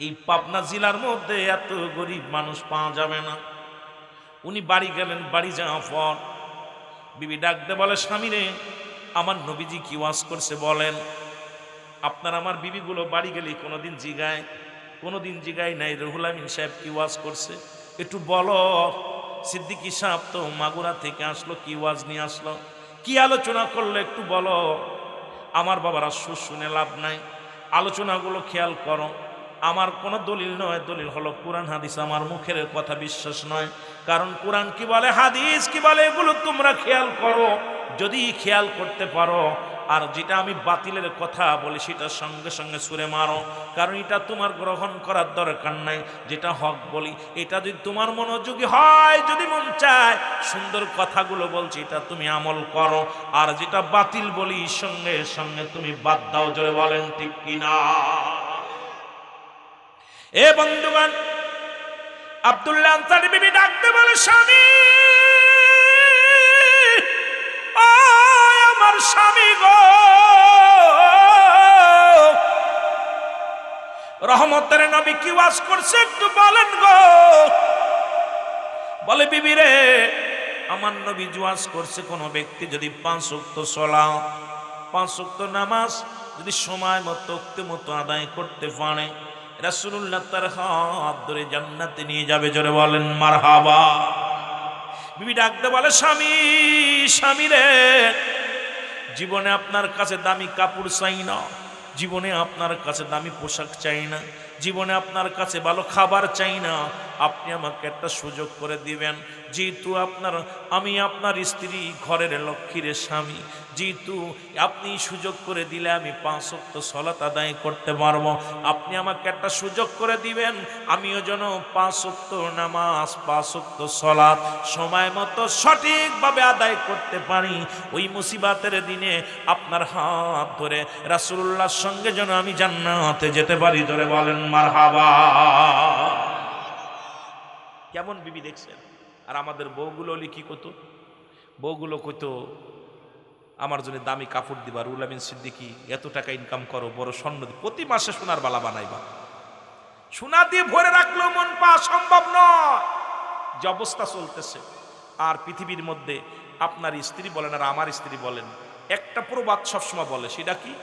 এই পাবনা জেলার মধ্যে এত গরিব মানুষ পাওয়া যাবে না। উনি বাড়ি গেলেন, বাড়ি যাওয়ার পর বিবি ডাকতে বলে, স্বামী রে, আমার নবীজি কি ওয়াজ করছে বলেন। আপনার আমার বিবিগুলো বাড়ি গেলেই কোনোদিন জিগায়, কোনোদিন জিগায় নাই, রুহুল আমিন সাহেব কি ওয়াজ করছে একটু বলো। সিদ্দিকী সাহেব তো মাগুরা থেকে আসলো, কি ওয়াজ নিয়ে আসলো, কি আলোচনা করলো একটু বলো। আমার বাবারা সুর শুনে লাভ নাই, আলোচনাগুলো খেয়াল করো। আমার কোনো দলিল নয়, দলিল হলো কোরআন হাদিস, আমার মুখের কথা বিশ্বাস নয়। কারণ কোরআন কি বলে, হাদিস কি বলে, এগুলো তোমরা খেয়াল করো। যদি খেয়াল করতে পারো, আর যেটা আমি বাতিলের কথা বলি সেটা সঙ্গে সঙ্গে ছুঁড়ে মারো, কারণ এটা তোমার গ্রহণ করার দরকার নাই। যেটা হক বলি এটা যদি তোমার মনোযোগী হয়, যদি মন চায় সুন্দর কথাগুলো বলছি এটা তুমি আমল করো, আর যেটা বাতিল বলি সঙ্গে সঙ্গে তুমি বাদ দাও। জোরে বলেন ঠিক কিনা? এ বন্ধুগণ, আব্দুল্লাহ আনসারী বিবি ডাকতে বলে, স্বামী, ও আমার স্বামী গো, রহমতের নবী কি ওয়াজ করছে একটু বলেন গো। বলে, বিবি রে, আমার নবী ওয়াজ করছে কোন ব্যক্তি যদি 5 ওয়াক্ত সালাত, 5 ওয়াক্ত নামাজ যদি সময় মতো আদায় করতে পারে, রাসূলুল্লাহ তার হাত ধরে জান্নাতে নিয়ে যাবে। জোরে বলেন মারহাবা। বিবি ডাকতে বলে, স্বামী, স্বামী রে, জীবনে আপনার কাছে দামি কাপড় চাই না, জীবনে আপনার কাছে দামি পোশাক চাই না, জীবনে আপনার কাছে ভালো খাবার চাই না, আপনি আমাকে একটা সুযোগ করে দিবেন। যেহেতু আমি আপনার স্ত্রী, ঘরের লক্ষ্মীর স্বামী, যেহেতু আপনি সুযোগ করে দিলে আমি 5 ওয়াক্ত সালাত আদায় করতে পারবো, আপনি আমাকে একটা সুযোগ করে দিবেন, আমিও যেন 5 ওয়াক্ত নামাজ, 5 ওয়াক্ত সালাত সময় মতো সঠিকভাবে আদায় করতে পারি। ওই মুসিবাতের দিনে আপনার হাত ধরে রাসূলুল্লাহর সঙ্গে যেন আমি জান্নাতে যেতে পারি। ধরে বলেন মারহাবা। কেমন বিবি দেখছেন? আর আমাদের বউগুলো কি কইতো? বউগুলো কইতো, আমার জন্য দামি কাপড় দিবা, রুহুল আমিন সিদ্দিকী, এত টাকা ইনকাম করো, বড় স্বর্ণ প্রতি মাসে সোনার বালা বানাইবা। সোনা দিয়ে ভরে রাখলেও মন পাওয়া সম্ভব নয়। যে অবস্থা চলতেছে, আর পৃথিবীর মধ্যে আপনার স্ত্রী বলেন আর আমার স্ত্রী বলেন, একটা প্রবাদ সবসময় বলে, সেটা কি?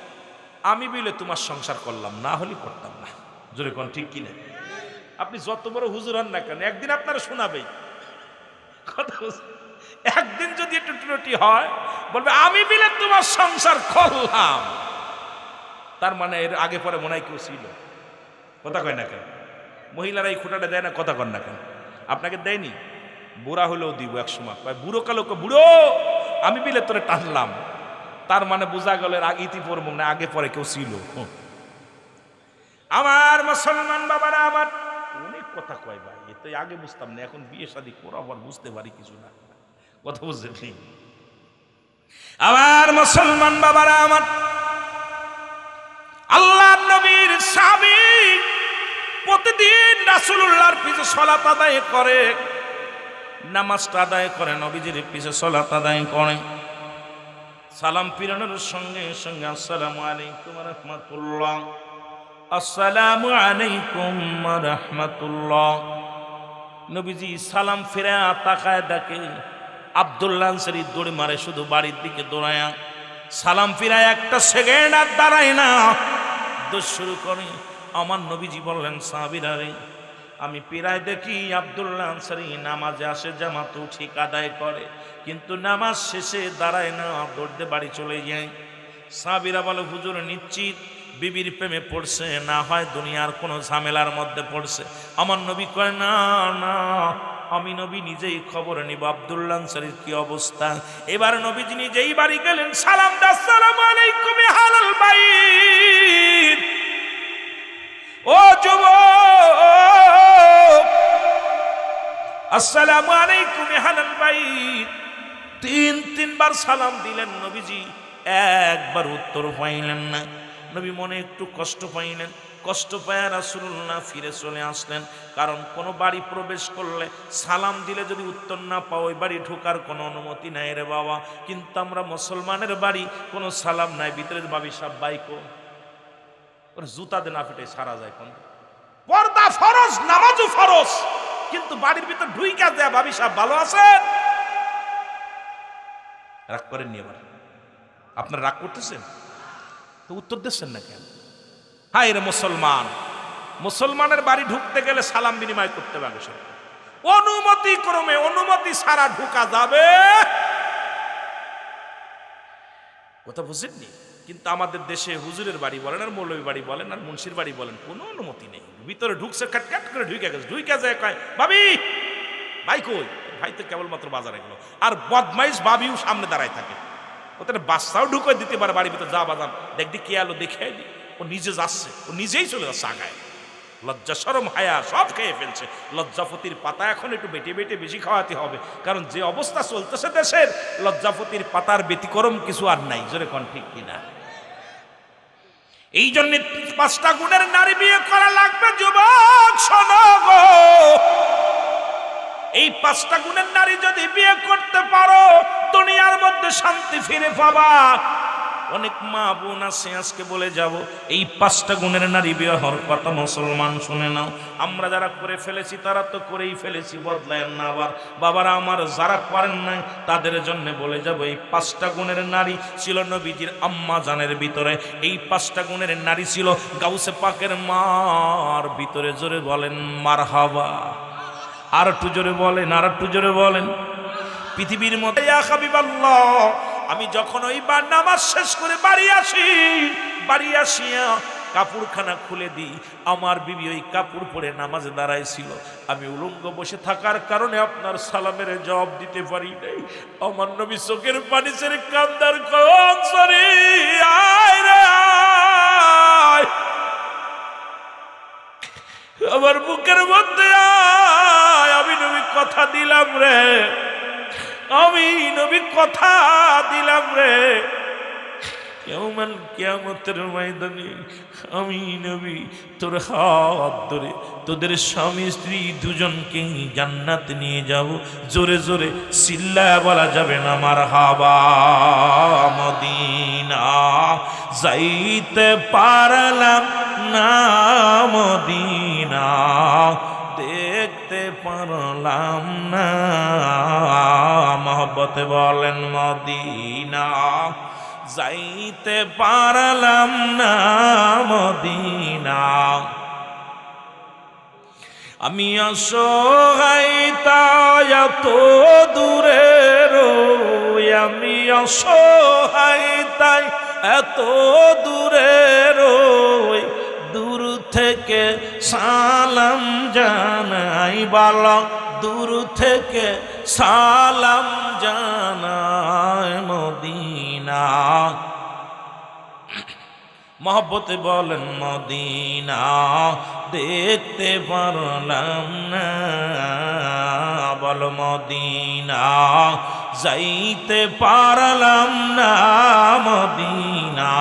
আমি বিলে তোমার সংসার করলাম, না হলে করতাম না। জোরে কোন ঠিক কিনা? আপনি যত বড় হুজুর হন না কেন, একদিন আপনারা শোনাবেই কথা। একদিন যদি একটু ত্রুটি হয়, বলবে আমি বিলে তোমার সংসার করলাম, তার মানে এর আগে পরে মনে হয় কেউ ছিল। কথা কয় না কেন? মহিলারা এই খুঁটাটা দেয় না, কথা কন না কেন? আপনাকে দেয়নি? বুড়া হলেও দিব এক সময়, বুড়ো কালোকে, বুড়ো আমি বিলে তোরে টানলাম, তার মানে বোঝা গেল এর ইতিপূর্বে না আগে পরে কেউ ছিল। আমার মুসলমান বাবারা, আমার অনেক কথা কয় ভাই, এ তো আগে বুঝতাম না, এখন বিয়ে শাদী করে আবার বুঝতে পারি কিছু না। কথা বুঝছেন? আমার মুসলমান বাবারা, আমার আল্লাহর নবীর সাহাবী প্রতিদিন রাসূলুল্লাহর পিছে সালাত আদায় করে, নামাজটা আদায় করে, নবীজির পিছে সালাত আদায় করে। সালাম ফিরানোর সঙ্গে সঙ্গে আসসালামু আলাইকুম ওয়া রাহমাতুল্লাহ, আসসালামু আলাইকুম ওয়া রাহমাতুল্লাহ। নবীজি সালাম ফিরা তাকায় দেখে আব্দুল্লাহ আনসারী দৌড়ে মারে শুধু বাড়ির দিকে দৌড়ায়া, সালাম ফিরায় একটা সেকেন্ড আর দাঁড়ায় না, দৌড় শুরু করে। আমার নবীজি বললেন, সাহাবীরা রে, আমি প্রায় দেখি আব্দুল্লাহ আনসারী নামাজে আসে, জামাত ঠিক আদায় করে, কিন্তু নামাজ শেষে দাঁড়ায় না, দৌড়তে বাড়ি চলে যায়। সাহাবীরা বলে, হুজুর নিশ্চিত বিবির প্রেমে পড়ছে, না হয় দুনিয়ার কোনো ঝামেলার মধ্যে পড়ছে। আমার নবী কয়, না না, আমি নবী নিজেই খবর নিব আব্দুল্লাহ আনসারীর কি অবস্থা। এবার নবীজি নিজেই বাড়ি গেলেন, সালাম দা, আসসালামু আলাইকুম আহলাল বাইত। ও যুবক, আসসালামু আলাইকুম আহলাল বাইত। তিনবার সালাম দিলেন নবীজি, একবার উত্তর পাইলেন না। নবী মনে একটু কষ্ট পাইলেন, কষ্ট পায় রাসূলুল্লাহ ফিরে চলে আসলেন। কারণ কোনো বাড়ি প্রবেশ করলে সালাম দিলে যদি উত্তর না পাও, ওই বাড়ি ঢোকার কোনো অনুমতি নাই রে বাবা। কিন্তু আমরা মুসলমানের বাড়ি কোনো সালাম নাই, ভিতরের ভাবি সব বাইকো ওর জুতা দিয়ে না ফেটে সারা যায়। কোন পর্দা ফরজ, নামাজও ফরজ, কিন্তু বাড়ির ভিতর ঢুইকা যায় ভাবি সব ভালো আছেন, রাগ করেননি। এবার আপনারা রাগ করতেছেন তো উত্তর দিচ্ছেন না কেন? হায় রে মুসলমান, মুসলমানের বাড়ি ঢুকতে গেলে সালাম বিনিময় করতে হবে, অনুমতি ক্রমে, অনুমতি ছাড়া ঢুকা যাবে কথা বুঝেননি? কিন্তু আমাদের দেশে হুজুরের বাড়ি বলেন আর মৌলভী বাড়ি বলেন আর মুন্সির বাড়ি বলেন, কোনো অনুমতি নেই। ভিতরে ঢুকছে, কাট করে ঢুকে গেছে, ঢুকে যায় কয়, ভাবি ভাই কই? ভাই তো কেবলমাত্র বাজারে গেল। আর বদমাইশ ভাবিও সামনে দাঁড়ায় থাকে, ওদের বাচ্চাও ঢুকে দিতে পারে বাড়ির ভিতরে, যা বাজান দেখবি কে আলো দেখে দি, ও নিজে যাচ্ছে, ও নিজেই চলে যাচ্ছে আগায়। লজ্জা শরম হায়া সব খেয়ে ফেলছে। লজ্জাপতির পাতা এখন একটু বেটে বেটে বেশি খাওয়াতে হবে, কারণ যে অবস্থা চলতেছে দেশের, লজ্জাপতির পাতার ব্যতিক্রম কিছু আর নাই। জোরে কোন ঠিক কিনা? এই জন্য 5টা গুণের নারী বিয়ে করা লাগবে। যুবক শোনো গো, এই 5টা গুণের নারী যদি বিয়ে করতে পারো, দুনিয়ার মধ্যে শান্তি ফিরে পাবা। অনেক মা বোন আছে, আজকে বলে যাব এই 5টা গুণের নারী বিয়ে হওয়ার কথা মুসলমান শুনে নাও। আমরা যারা করে ফেলেছি তারা তো করেই ফেলেছি, বদলায় না। আবার বাবারা আমার যারা করেন নাই তাদের জন্য বলে যাব, এই 5টা গুণের নারী ছিল নবীজির আম্মা জানের ভিতরে। এই 5টা গুণের নারী ছিল গাউসে পাকের মার ভিতরে। জোরে বলেন মারহাবা। আর একটু জোরে বলেন, আর একটু জোরে বলেন। পৃথিবীর মধ্যে ইয়া হাবিবাল্লাহ, আমি যখন ওইবার নামাজ শেষ করে বাড়ি আসিয়া কাপড়খানা খুলে দিই, আমার বিবি ওই কাপড় পরে নামাজে দাঁড়াইছিল। আমি উলঙ্গ বসে থাকার কারণে আপনার সালামের জবাব দিতে পারি নাই। আমার নবী চোখের পানি ছেড়ে কান্দার কোন সরি আয় রে আয়, আমার বুকের মধ্যে আয়। আমি নবী কথা দিলাম রে, আমি নবী কথা দিলাম রে, ইয়াউমাল কিয়ামতের ময়দানে আমি নবী তোর হাত ধরে তোদের স্বামী স্ত্রী দুজনকে জান্নাত নিয়ে যাব। জোরে জোরে চিল্লায়া বলা যাবে না মারহাবা। মদিনা যাইতে পারলাম না, মদিনা দেখতে পারলাম না। মহব্বতে বলেন মদিনা যাইতে পারলাম না, মদিনা। আমি অসহায় তাই এত দূরে রই, আমি অসহায় তাই এত দূরে রই। দূর থেকে সালাম জানাই বালা, দূর থেকে সালাম জানাই মদিনা। মহব্বতে বলেন মদিনা দেখতে পারলাম না, বল মদিনা যাইতে পারলাম না, মদিনা।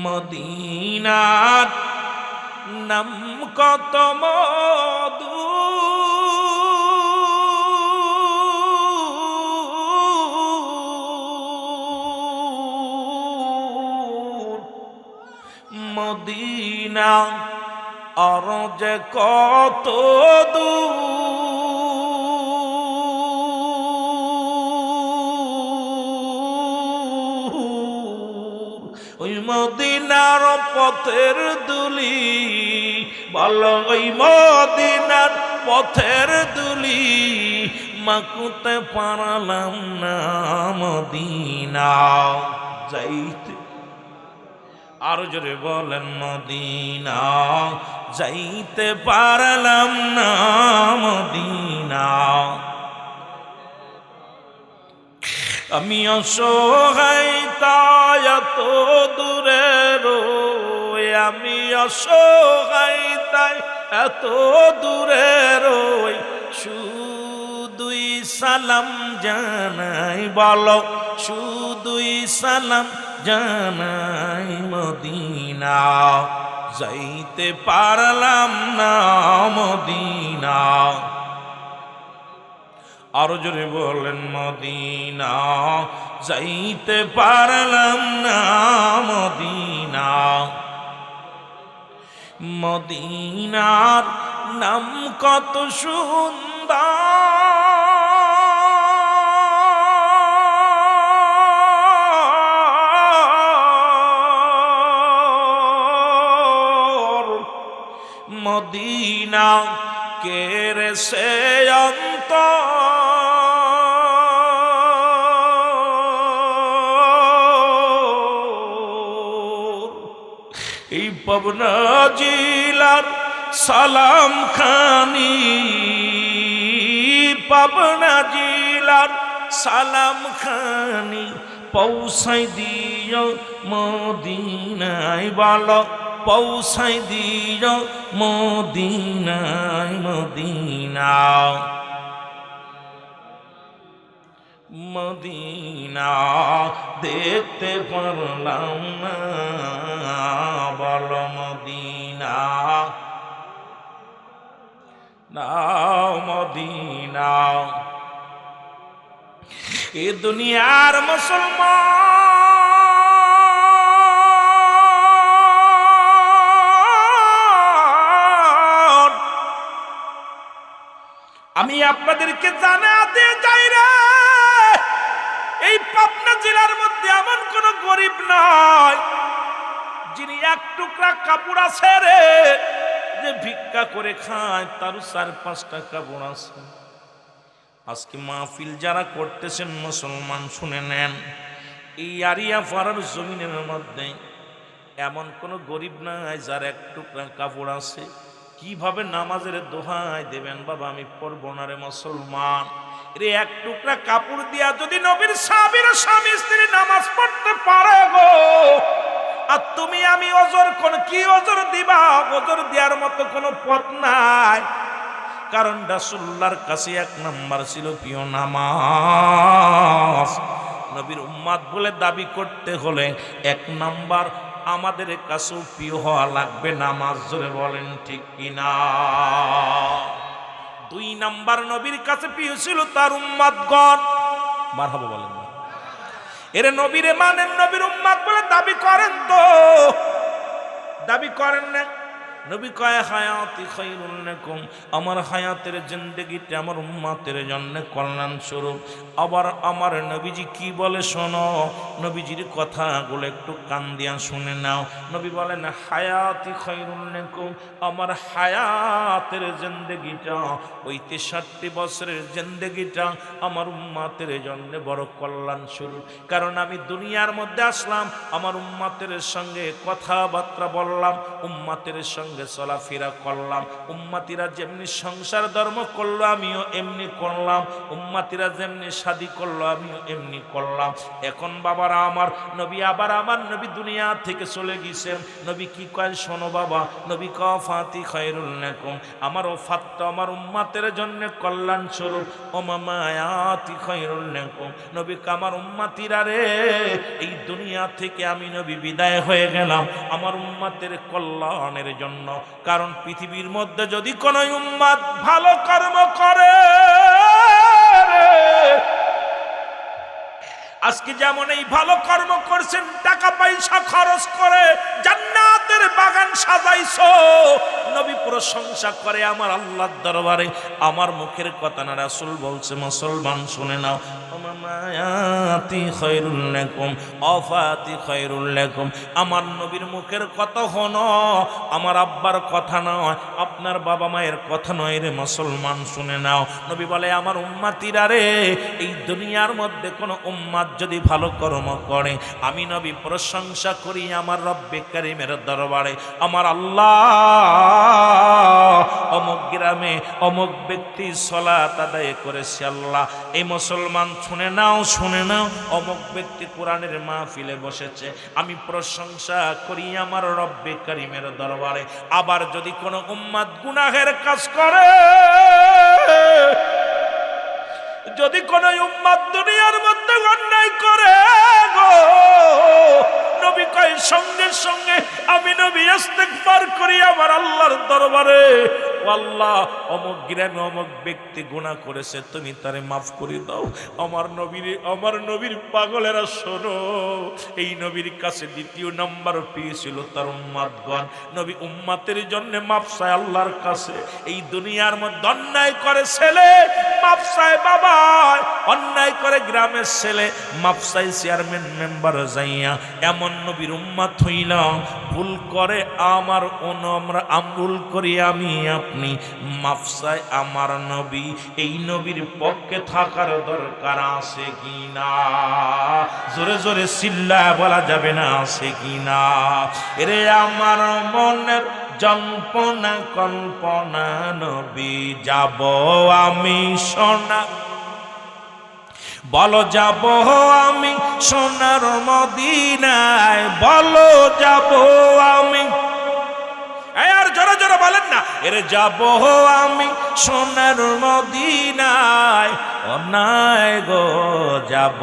মদিনার নাম কত মধু, মদিনা আর যে কত দূর। ওই মদিনার পথের দুলি, বলো ওই মদিনার পথের দুলি মাকুতে পারলাম না, মদিনা যাইতে। আর জোরে বলেন মদিনা যাইতে পারলাম না, মদিনা। আমি অসহায় তাই এত দূরে রই, আমি অসহায় তাই এত দূরে রই। শুধুই সালাম জানাই, বলো শুধুই সালাম জানাই, মদিনা যাইতে পারলাম না, মদিনা। আরো জোরে বলেন মদিনা যাইতে পারলাম না, মদিনা। মদিনার নাম কত সুন্দর, মদিনা কেরে সে অন্তর। এই পাবনা জিলার সালাম খানি, পাবনা জিলার সালাম খানি পৌঁছাই দিও মদিনায়, বলো পৌঁছাই দিও মদিনায়, মদিনা মদিনা দেখতে পারলাম না, বলো মদিনা নাও মদিনা। এ দুনিয়ার মুসলমান, আমি আপনাদেরকে জানাতে চাই রে, এই পাবনা জেলার মধ্যে এমন কোন গরিব নাই যিনি এক টুকরা কাপড় আছে রে যে ভিক্ষা করে খায়, তার 4-5টা কাপড় আছে। আজকে মাহফিল যারা করতেছেন মুসলমান শুনে নেন, এই আরিয়া পাড়ার জমিনের মধ্যে এমন কোন গরিব নাই যার এক টুকরা কাপড় আছে। কিভাবে নামাজের দোহাই দেবেন বাবা, আমি পড়বো না রে মুসলমান। রে এক টুকরা কাপড় দিয়া যদি নবীর সাহাবীর স্বামী স্ত্রী নামাজ পড়তে পারে গো, আর তুমি আমি ওজর কোন কি ওজর দিবা? ওজর দেওয়ার মতো কোনো পথ নাই। কারণ রাসূলুল্লাহর কাছে 1 নাম্বার ছিল প্রিয় নামাজ। নবীর উম্মত বলে দাবি করতে হলে 1 নাম্বার আমাদের কাছেও প্রিয় হওয়া লাগবে নামাজ। জোরে বলেন ঠিক কিনা? 2 নাম্বার নবীর কাছে প্রিয় ছিল তার উম্মতগণ। মারহাবা বলেন না। এরে নবীরে মানেন, নবীর উম্মত বলে দাবি করেন তো? দাবি করেন না? নবী কয় হায়াতি খায়রুল লাকুম, আমার হায়াতের জিন্দেগিটা আমার উম্মতের জন্য কল্যাণ স্বরূপ। আবার আমার নবীজি কি বলে শোনো, নবীজির কথাগুলো একটু কান দিয়া শুনে নাও। নবী বলেন হায়াতি খায়রুল লাকুম, আমার হায়াতের জিন্দেগিটা, ওই 63 বছরের জিন্দেগিটা আমার উম্মতের জন্য বড় কল্যাণ স্বরূপ। কারণ আমি দুনিয়ার মধ্যে আসলাম, আমার উম্মতের সঙ্গে কথাবার্তা বললাম, উম্মতের সঙ্গে চলাফেরা করলাম, উম্মতিরা যেমনি সংসার ধর্ম করলো আমিও এমনি করলাম, উম্মতিরা যেমনি শাদী করলো আমিও এমনি করলাম। এখন বাবারা আমার নবী, আবার আমার নবী দুনিয়া থেকে চলে গেছেন। নবী কি কয় শোনো বাবা, নবী কয় ফাতি খায়রুল লাকুম, আমার ওফাতটা আমার উম্মতের জন্য কল্যাণ স্বরূপ। ও মামায়াতি খায়রুল লাকুম, নবী কয় আমার উম্মতিরা রে, এই দুনিয়া থেকে আমি নবী বিদায় হয়ে গেলাম আমার উম্মতের কল্যাণের জন্য। কারণ পৃথিবীর মধ্যে যদি কোন উম্মত ভালো কর্ম করে, আজকে যেমন এই ভালো কর্ম করছেন, টাকা পয়সা খরচ করে জান্নাতের বাগান সাজাইছো, নবী প্রশংসা করে আমার আল্লাহর দরবারে। আমার মুখের কথা না, রাসূল বলছে মুসলমান শুনে নাও, মামায়াতি খায়রুল লাকুম আফাতি খায়রুল লাকুম, আমার নবীর মুখের কথা হনো, আমার আব্বার কথা নয়, আপনার বাবা মায়ের কথা নয় রে মুসলমান শুনে নাও। নবী বলে আমার উম্মতিরা রে, এই দুনিয়ার মধ্যে কোন উম্মত যদি ভালো কর্ম করে, আমি নবী প্রশংসা করি আমার রব্বে কারীমের দরবারে। আমার আল্লাহ অমুক গ্রামে অমুক ব্যক্তি সালাত আদায় করেছে, আল্লাহ এই মুসলমান শুনে নাও, শুনে নাও, অমুক ব্যক্তি কোরআনের মাহফিলে বসেছে, আমি প্রশংসা করি আমার রব্বে কারীমের দরবারে। আবার যদি কোনো উম্মত গুনাহের কাজ করে, যদি কোন উম্মত দুনিয়ার মধ্যে অন্যায় করে গো, নবী কয় সঙ্গে সঙ্গে আমি নবী ইস্তেগফার করি আমার আল্লাহর দরবারে, ও আল্লাহ অমুক গ্রামে অমুক ব্যক্তি গুনাহ করেছে, তুমি তারে মাফ করে দাও। আমার নবীর পাগলেরা শোনো, এই নবীর কাছে 2 নাম্বার পেয়েছিল তার উম্মতগণ। নবী উম্মতের জন্য মাফ চায় আল্লাহর কাছে। এই দুনিয়ার মধ্যে অন্যায় করে ছেলে, মাফ চায় বাবা, অন্যায় করে গ্রামের ছেলে, মাফ চাই চেয়ারম্যান মেম্বার যাইয়া। এমন নবীর উম্মত হইলাম, ভুল করে আমার আমরা ভুল করি আমি আপনি, মাফ চাই আমার নবী। এই নবীর পক্ষে থাকার দরকার আছে কিনা? জোরে জোরে চিল্লায় বলা যাবে না, আছে কিনা? এরে আমার মনের জল্পনা কল্পনা, নবী যাব আমি সোনা বলো যাব আমি সোনার মদিনায়, বলো যাব আমি, আর জোরে জোরে বলেন না, এর যাব আমি সোনার মদিনায়, ও নাই গো যাব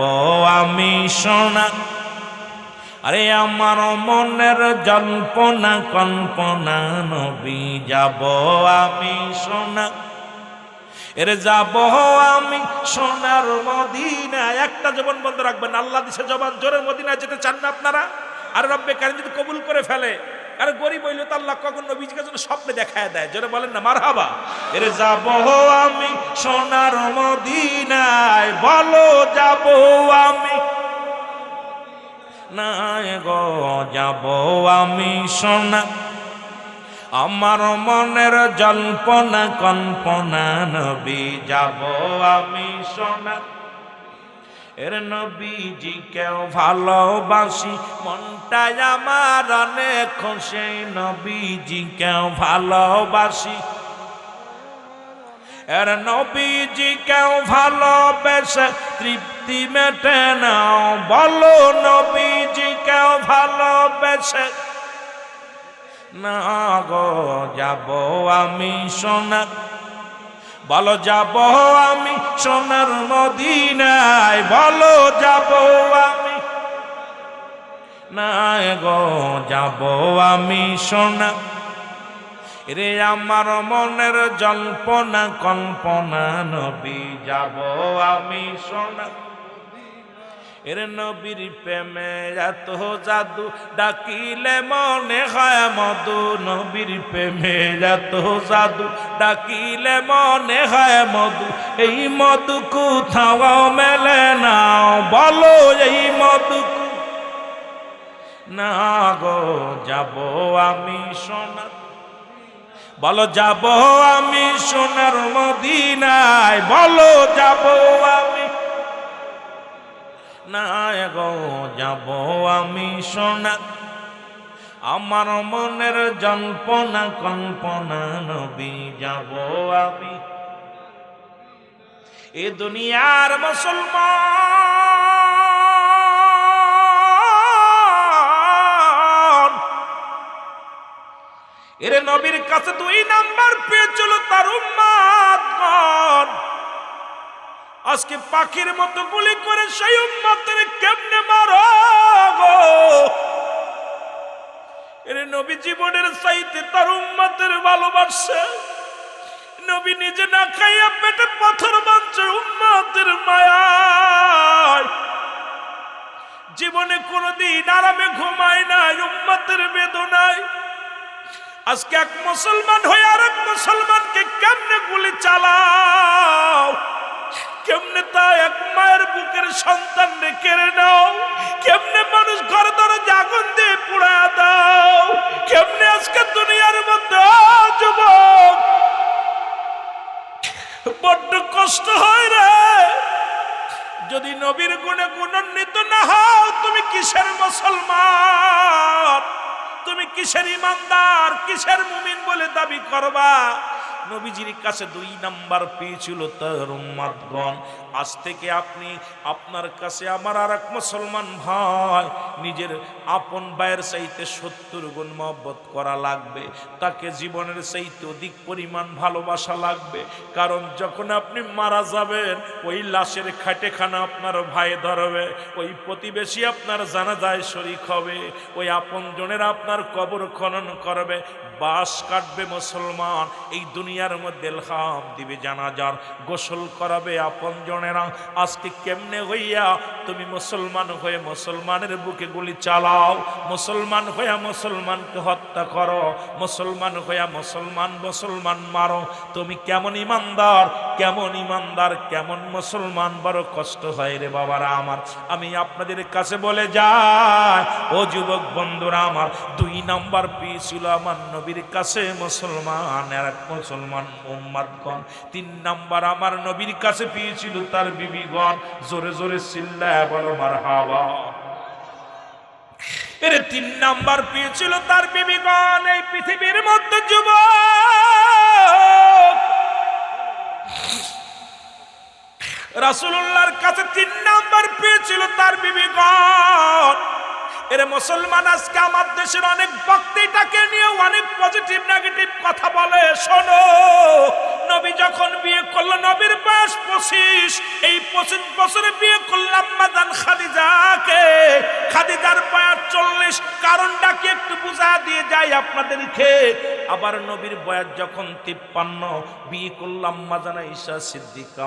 আমি সোনা। আরে আমার মনের জল্পনা কল্পনা নবী যাব আমি সোনা, এর যাব আমি সোনার মদিনায়। একটা জীবন বন্ধ রাখবেন, আল্লাহ দিছে জবান, জোরে মদিনায় যেতে চান না আপনারা? আর রব্বে কারীম যদি কবুল করে ফেলে, আর গরিব হইলে তো আল্লাহ কখন নবীজিকে যেন স্বপ্নে দেখায় দেয়, জোরে বলেন না মারহাবা। এর যাব আমি সোনার মদিনায়, বলো যাব আমি, না গো যাব আমি সোনা। আমার মনের জল্পনা কল্পনা নবী যাব আমি সোনা। এর নবীজি কেউ ভালোবাসি, মনটাই আমার অনেক খুশি, নবীজি কেউ ভালোবাসি, এর নবীজি কেউ ভালোবেসে তৃপ্তি মেটে নাও, বলো নবীজি কেউ ভালোবেসে, না গো যাব আমি সোনা, বলো যাব আমি সোনার মদিনায়, বলো যাব আমি, না গো যাব আমি সোনা। রে আমার মনের জল্পনা কল্পনা নবী যাব আমি সোনা। এর নবীর প্রেমে এত জাদু, ডাকিলে মনে হয় মধু, নবীর প্রেমে এত জাদু, ডাকিলে মনে হয় মধু, এই মধু কোথাও মেলে না, বলো এই মধু, না গো যাব আমি সোনা, বলো যাব আমি সোনার মদিনায়, বলো যাব আমি, না গো যাব আমি সোনা। আমার মনের জল্পনা কল্পনা নবী যাব আমি। এ দুনিয়ার মুসলমান এর নবীর কাছে 2 নাম্বার পেয়েছিল তার উম্মতগণ। আজকে পাখির মতো গুলি করে সেই উম্মতের কেমনে মারো গো? এর নবী জীবনের চাইতে তার উম্মতের ভালোবাসে। নবী নিজে না খাইয়া পেটে পাথর বাঁধছে উম্মতের মায়ায়। জীবনে কোনদিন আরামে ঘুমায় নাই উম্মতের বেদনায়। আজকে এক মুসলমান হয়ে আর এক মুসলমানকে কেমনে গুলি চালাও, কেমনে তা এক মায়ের বুকের সন্তান কেড়ে নাও, কেমনে মানুষ ঘর দরজা আগুন দিয়ে পুড়া দাও, কেমনে আজকে দুনিয়ার মধ্যে যুবক বড্ড কষ্ট হয় রে। যদি নবীর গুণে গুণান্বিত না হও তুমি কিসের মুসলমান, তুমি কিসের ইমানদার, কিসের মুমিন বলে দাবি করবা? নবীজির কাছে 2 নাম্বার পেয়েছিল তার উম্মতগণ। আজ থেকে আপনি আপনার কাছে আমার আর এক মুসলমান ভাই নিজের আপন ভাইয়ের চাইতে 70 গুণ মহব্বত করা লাগবে, তাকে জীবনের চাইতে অধিক পরিমাণ ভালোবাসা লাগবে। কারণ যখন আপনি মারা যাবেন ওই লাশের খাটেখানা আপনার ভাই ধরবে, ওই প্রতিবেশী আপনার জানাজায় শরীক হবে, ওই আপন জনের আপনার কবর খনন করবে, বাঁশ কাটবে মুসলমান, এই দুনিয়ার মধ্যে ইলহাম দিবে, জানাজার গোসল করাবে আপন জনেরা। আজকে কেমনে হইয়া তুমি মুসলমান হয়ে মুসলমানের বুকে গুলি চালাও, মুসলমান হইয়া মুসলমানকে হত্যা করো, মুসলমান হইয়া মুসলমান মারো? তুমি কেমন ইমানদার, কেমন ইমানদার, কেমন মুসলমান? বড় কষ্ট হয় রে বাবারা আমার। আমি আপনাদের কাছে বলে যাই ও যুবক বন্ধুরা আমার, 2 নাম্বার পেয়েছিল আমার নবীর কাছে মুসলমান আর এক মুসলমান উম্মতগণ। 3 নাম্বার আমার নবীর কাছে পেয়েছিল তার বিবিগণ। জোরে জোরে চিল্লায় বলো মারহাবা। এর 3 নাম্বার পেয়েছিল তার বিবিগণ। এই পৃথিবীর মধ্যে যুবক রাসূলুল্লাহর কাছে 3 নাম্বার পেয়েছিল তার বিবিগণ। এর মুসলমান, আজকে আমার দেশের অনেক বক্তৃতাকে নিয়ে অনেক পজিটিভ নেগেটিভ কথা বলে। শোনো, নবী যখন বিয়ে করলো, নবীর বয়স 25, এই 25 বছরে বিয়ে করলাম মাদান খাদিজাকে। খাদিজার বয়স 40। কারণটা কি একটু বুঝা দিয়ে যাই আপনাদেরকে। আবার নবীর বয়স যখন 53, বিয়ে করলাম মাদান আয়েশা সিদ্দিকা।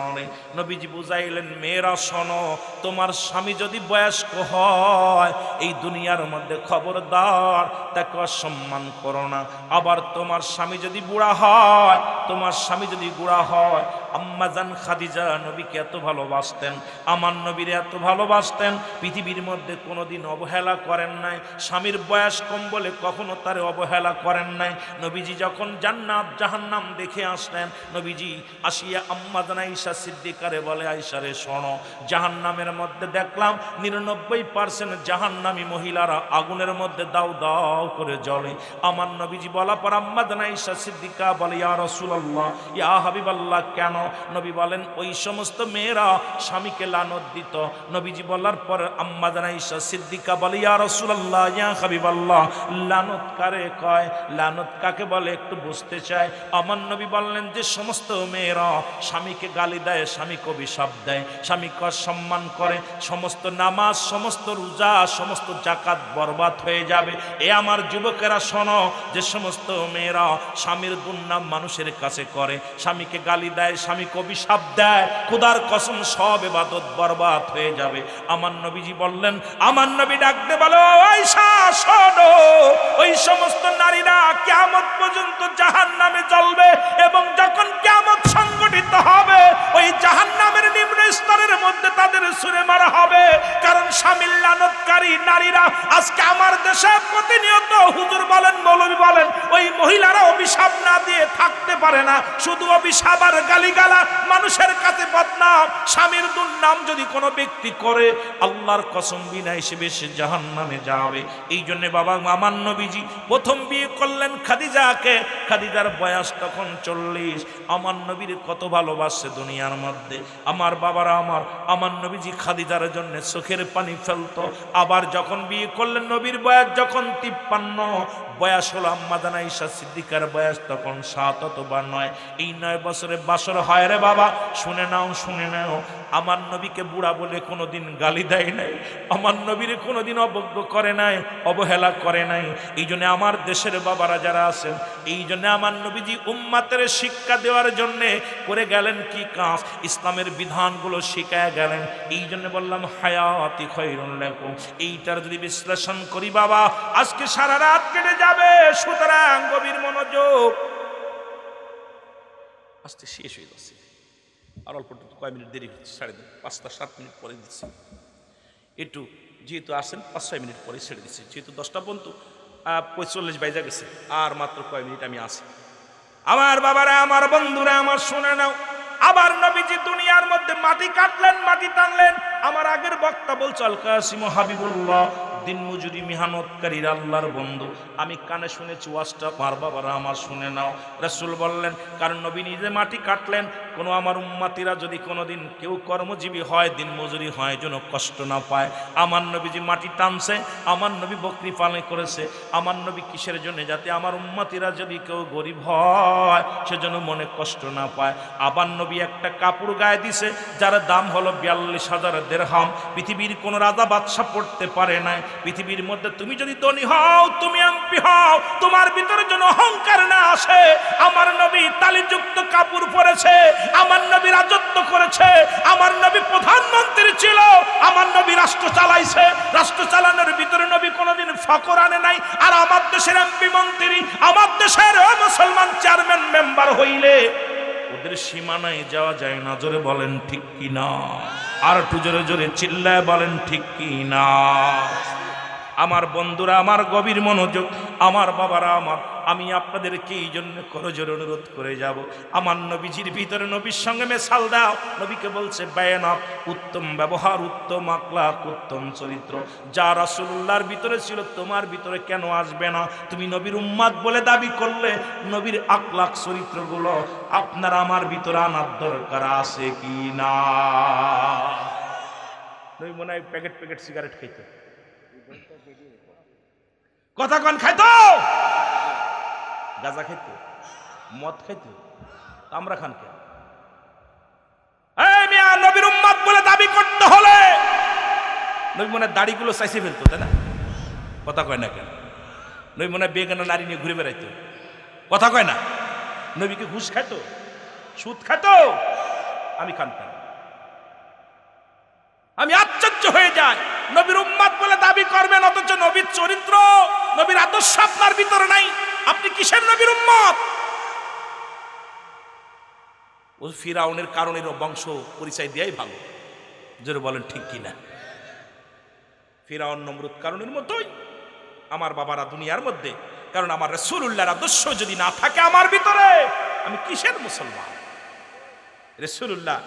নবীজি বুঝাইলেন, মেয়েরা শোনো, তোমার স্বামী যদি বয়স্ক হয়, এই দুনিয়ার মধ্যে খবরদার তাকে অসম্মান করো না। আবার তোমার স্বামী যদি বুড়া হয়, তোমার স্বামী যদি বুড়া হয়, আম্মা জান খাদিজা নবীকে এত ভালোবাসতেন, আমার নবীর এত ভালোবাসতেন, পৃথিবীর মধ্যে কোনোদিন অবহেলা করেন নাই। স্বামীর বয়স কম বলে কখনো তারে অবহেলা করেন নাই। নবীজি যখন জান্নাত জাহান্নাম দেখে আসলেন, নবীজি আসিয়া আম্মা জান আয়েশা সিদ্দিকারে বলে, আয়েশা রে শোনো, জাহান্নামের মধ্যে দেখলাম 99% জাহান্নামী মহিলারা আগুনের মধ্যে দাউ দাউ করে জ্বলে। আমার নবীজি বলা পর আম্মা জান আয়েশা সিদ্দিকা বলে, ইয়া রাসূলুল্লাহ, ইয়া হাবিবাল্লাহ, কেন? নবী বলেন, ওই সমস্ত মেয়েরা স্বামীকে লানত দিত। নবীজি বলার পর আম্মা জান আয়েশা সিদ্দিকা বলে, ইয়া রাসূলুল্লাহ, ইয়া হাবিবাল্লাহ, লানত কারে কয়? লানত কাকে বলে একটু বুঝতে চাই। আমার নবী বললেন, যে সমস্ত মেয়েরা স্বামীকে গালি দেয়, স্বামীকে অভিশাপ দেয়, স্বামীকে অসম্মান করে, সমস্ত নামাজ, সমস্ত রোজা, সমস্ত জাকাত বরবাদ হয়ে যাবে। এ আমার যুবকেরা শোনো, যে সমস্ত মেয়েরা স্বামীর দুর্নাম মানুষের কাছে করে, স্বামীকে গালি দেয়, স্বামীকে অভিশাপ দেয়, খোদার কসম সব ইবাদত বরবাদ হয়ে যাবে। আমার নবীজি বললেন, আমার নবী ডাকতে বলো, আয়েশা শোনো, ওই সমস্ত নারীরা কিয়ামত পর্যন্ত জাহান্নামে জ্বলবে, এবং যখন কিয়ামত সংগঠিত হবে, ওই জাহান্নামের নিম্ন স্তরের মধ্যে তাদের ছুঁড়ে মারা হবে। কারণ স্বামীর লানতকারী নারীরা আজকে আমার দেশে প্রতিনিয়ত, হুজুর বলেন, মৌলবী বলেন, ওই মহিলারা অভিশাপ না দিয়ে থাকতে পারে না। শুধু অভিশাপ আর গালিগালা, মানুষের কাছে বদনাম। স্বামীর দুর্নাম যদি কোনো ব্যক্তি করে, আল্লাহর কসম বিনা হিসেবে সে জাহান্নামে যাবে। এই জন্য বাবা, আমার নবীজি প্রথম বিয়ে করলেন খাদিজাকে। খাদিজার বয়স তখন 40। আমার নবীর কত ভালোবাসে দুনিয়ার মধ্যে। আমার বাবারা, আমার নবীজি খাদিজার জন্য চোখের পানি ফেলতো। আবার যখন বিয়ে করলেন, নবীর বয়স যখন 53, বয়স হলো আম্মা জান আয়েশা সিদ্দিকার বয়স তখন 7 অথবা 9। এই 9 বছরে বাসর হয় রে বাবা। শুনে নাও, শুনে নাও, আমার নবীকে বুড়া বলে কোনোদিন গালি দেয় নাই, আমার নবীর কোনোদিন অবজ্ঞ করে নাই, অবহেলা করে নাই। এই জন্য আমার দেশের বাবারা যারা আছেন, এই জন্য আমার নবীজি উম্মাতের শিক্ষা দেওয়ার জন্যে করে গেলেন কি কাজ, ইসলামের বিধানগুলো শিখায় গেলেন। এই জন্য বললাম, হায়াতি খায়রুন লাকুম। এইটার যদি বিশ্লেষণ করি বাবা, আজকে সারা রাত কেটে যাবে। সুতরাং গভীর মনোযোগ। আজকে শেষ হয়ে যাচ্ছে, আর অল্প কয়েক মিনিট দেরি হচ্ছে, 5:30-7 মিনিট পরে দিচ্ছি। একটু যেহেতু আসেন 5-6 মিনিট পরে ছেড়ে দিচ্ছি, যেহেতু 10টা পর্যন্ত 45 বাইজা গেছে, আর মাত্র কয়েক মিনিট আমি আসি। আমার বাবারা, আমার বন্ধুরা, আমার শুনে নাও, আবার নবীজি দুনিয়ার মধ্যে মাটি কাটলেন, মাটি টানলেন। আমার আগের বক্তা বলছে, আল কাসিম হাবিবুল্লাহ, দিন মজুরি মেহনতকারীর আল্লাহর বন্ধু। আমি কানে শুনেছি ওয়াজটা, আমার বাবারা আমার শুনে নাও। রাসূল বললেন, কারণ নবী নিজে মাটি কাটলেন, কোনো আমার উম্মাতিরা যদি কোনোদিন কেউ কর্মজীবী হয়, দিন মজুরি হয়, যেন কষ্ট না পায়। আমার নবীজি মাটি টানছে, আমার নবী বকরি পালন করেছে। আমার নবী কিসের জন্য? যাতে আমার উম্মাতিরা যদি কেউ গরিব হয়, সেজন্য মনে কষ্ট না পায়। আবার নবী একটা কাপড় গায়ে দিছে, যার দাম হলো 42,000 দিরহাম। পৃথিবীর কোন রাজা বাদশা পড়তে পারে নাই। পৃথিবীর মধ্যে তুমি যদি ধনী হও, তুমি এমপি হও, তোমার ভিতরে যেন অহংকার না আসে। আমার নবী তালিযুক্ত কাপড় পরেছে, আমার নবী রাজত্ব করেছে, আমার নবী প্রধানমন্ত্রী ছিল, আমার নবী রাষ্ট্র চালাইছে। রাষ্ট্র চালানোর ভিতরে নবী কোনোদিন ফকর আনে নাই। আর আমার দেশের এমপি মন্ত্রী, আমার দেশের মুসলমান চেয়ারম্যান মেম্বার হইলে ওদের সীমানায় যাওয়া যায় না। জোরে বলেন ঠিক কি না? আর একটু জোরে জোরে চিল্লায় বলেন ঠিক কি না? আমার বন্ধুরা, আমার গভীর মনোযোগ, আমার বাবারা আমার, আমি আপনাদেরকে এই জন্য করজোর অনুরোধ করে যাব, আমার নবীজির ভিতরে নবীর সঙ্গে মেশাল দাও। নবীকে বলছে বায়ানাত, উত্তম ব্যবহার, উত্তম আখলাক, উত্তম চরিত্র যা রাসূলুল্লাহর ভিতরে ছিল তোমার ভিতরে কেন আসবে না? তুমি নবীর উম্মত বলে দাবি করলে নবীর আখলাক চরিত্রগুলো আপনার আমার ভিতরে আনার দরকার আছে কি না? নবী মনে হয় প্যাকেট প্যাকেট সিগারেট খাইতো, কথা কন খাইতো, গাঁজা খাইতো, মদ খাইতো, আমরা খান কে? এই মিয়া, নবীর উম্মত বলে দাবি করতে হলে নবী মনে দাড়িগুলো চাইছে ফেলতো, তাই না? কথা কয় না কেন? নবী মনে বেগানা নারী নিয়ে ঘুরে বেড়াইতো, কথা কয় না? নবীকে ঘুষ খাইতো, সুদ খাইতো, আমি খান কেন? আমি আশ্চর্য হয়ে যাই, নবীর উম্মত বলে দাবি করবেন অথচ নবীর চরিত্র, নবীর আদর্শ আপনার ভিতরে নাই। আপনি কিসের নবীর উম্মত? ও ফিরাউনের কারণের বংশ পরিচয় দেয়াই ভালো, জোরে বলেন ঠিক কিনা? ফিরাউন নমরুদ কারণের মতোই আমার বাবারা দুনিয়ার মধ্যে, কারণ আমার রাসূলুল্লাহর আদর্শ যদি না থাকে আমার ভিতরে, আমি কিসের মুসলমান? রাসূলুল্লাহ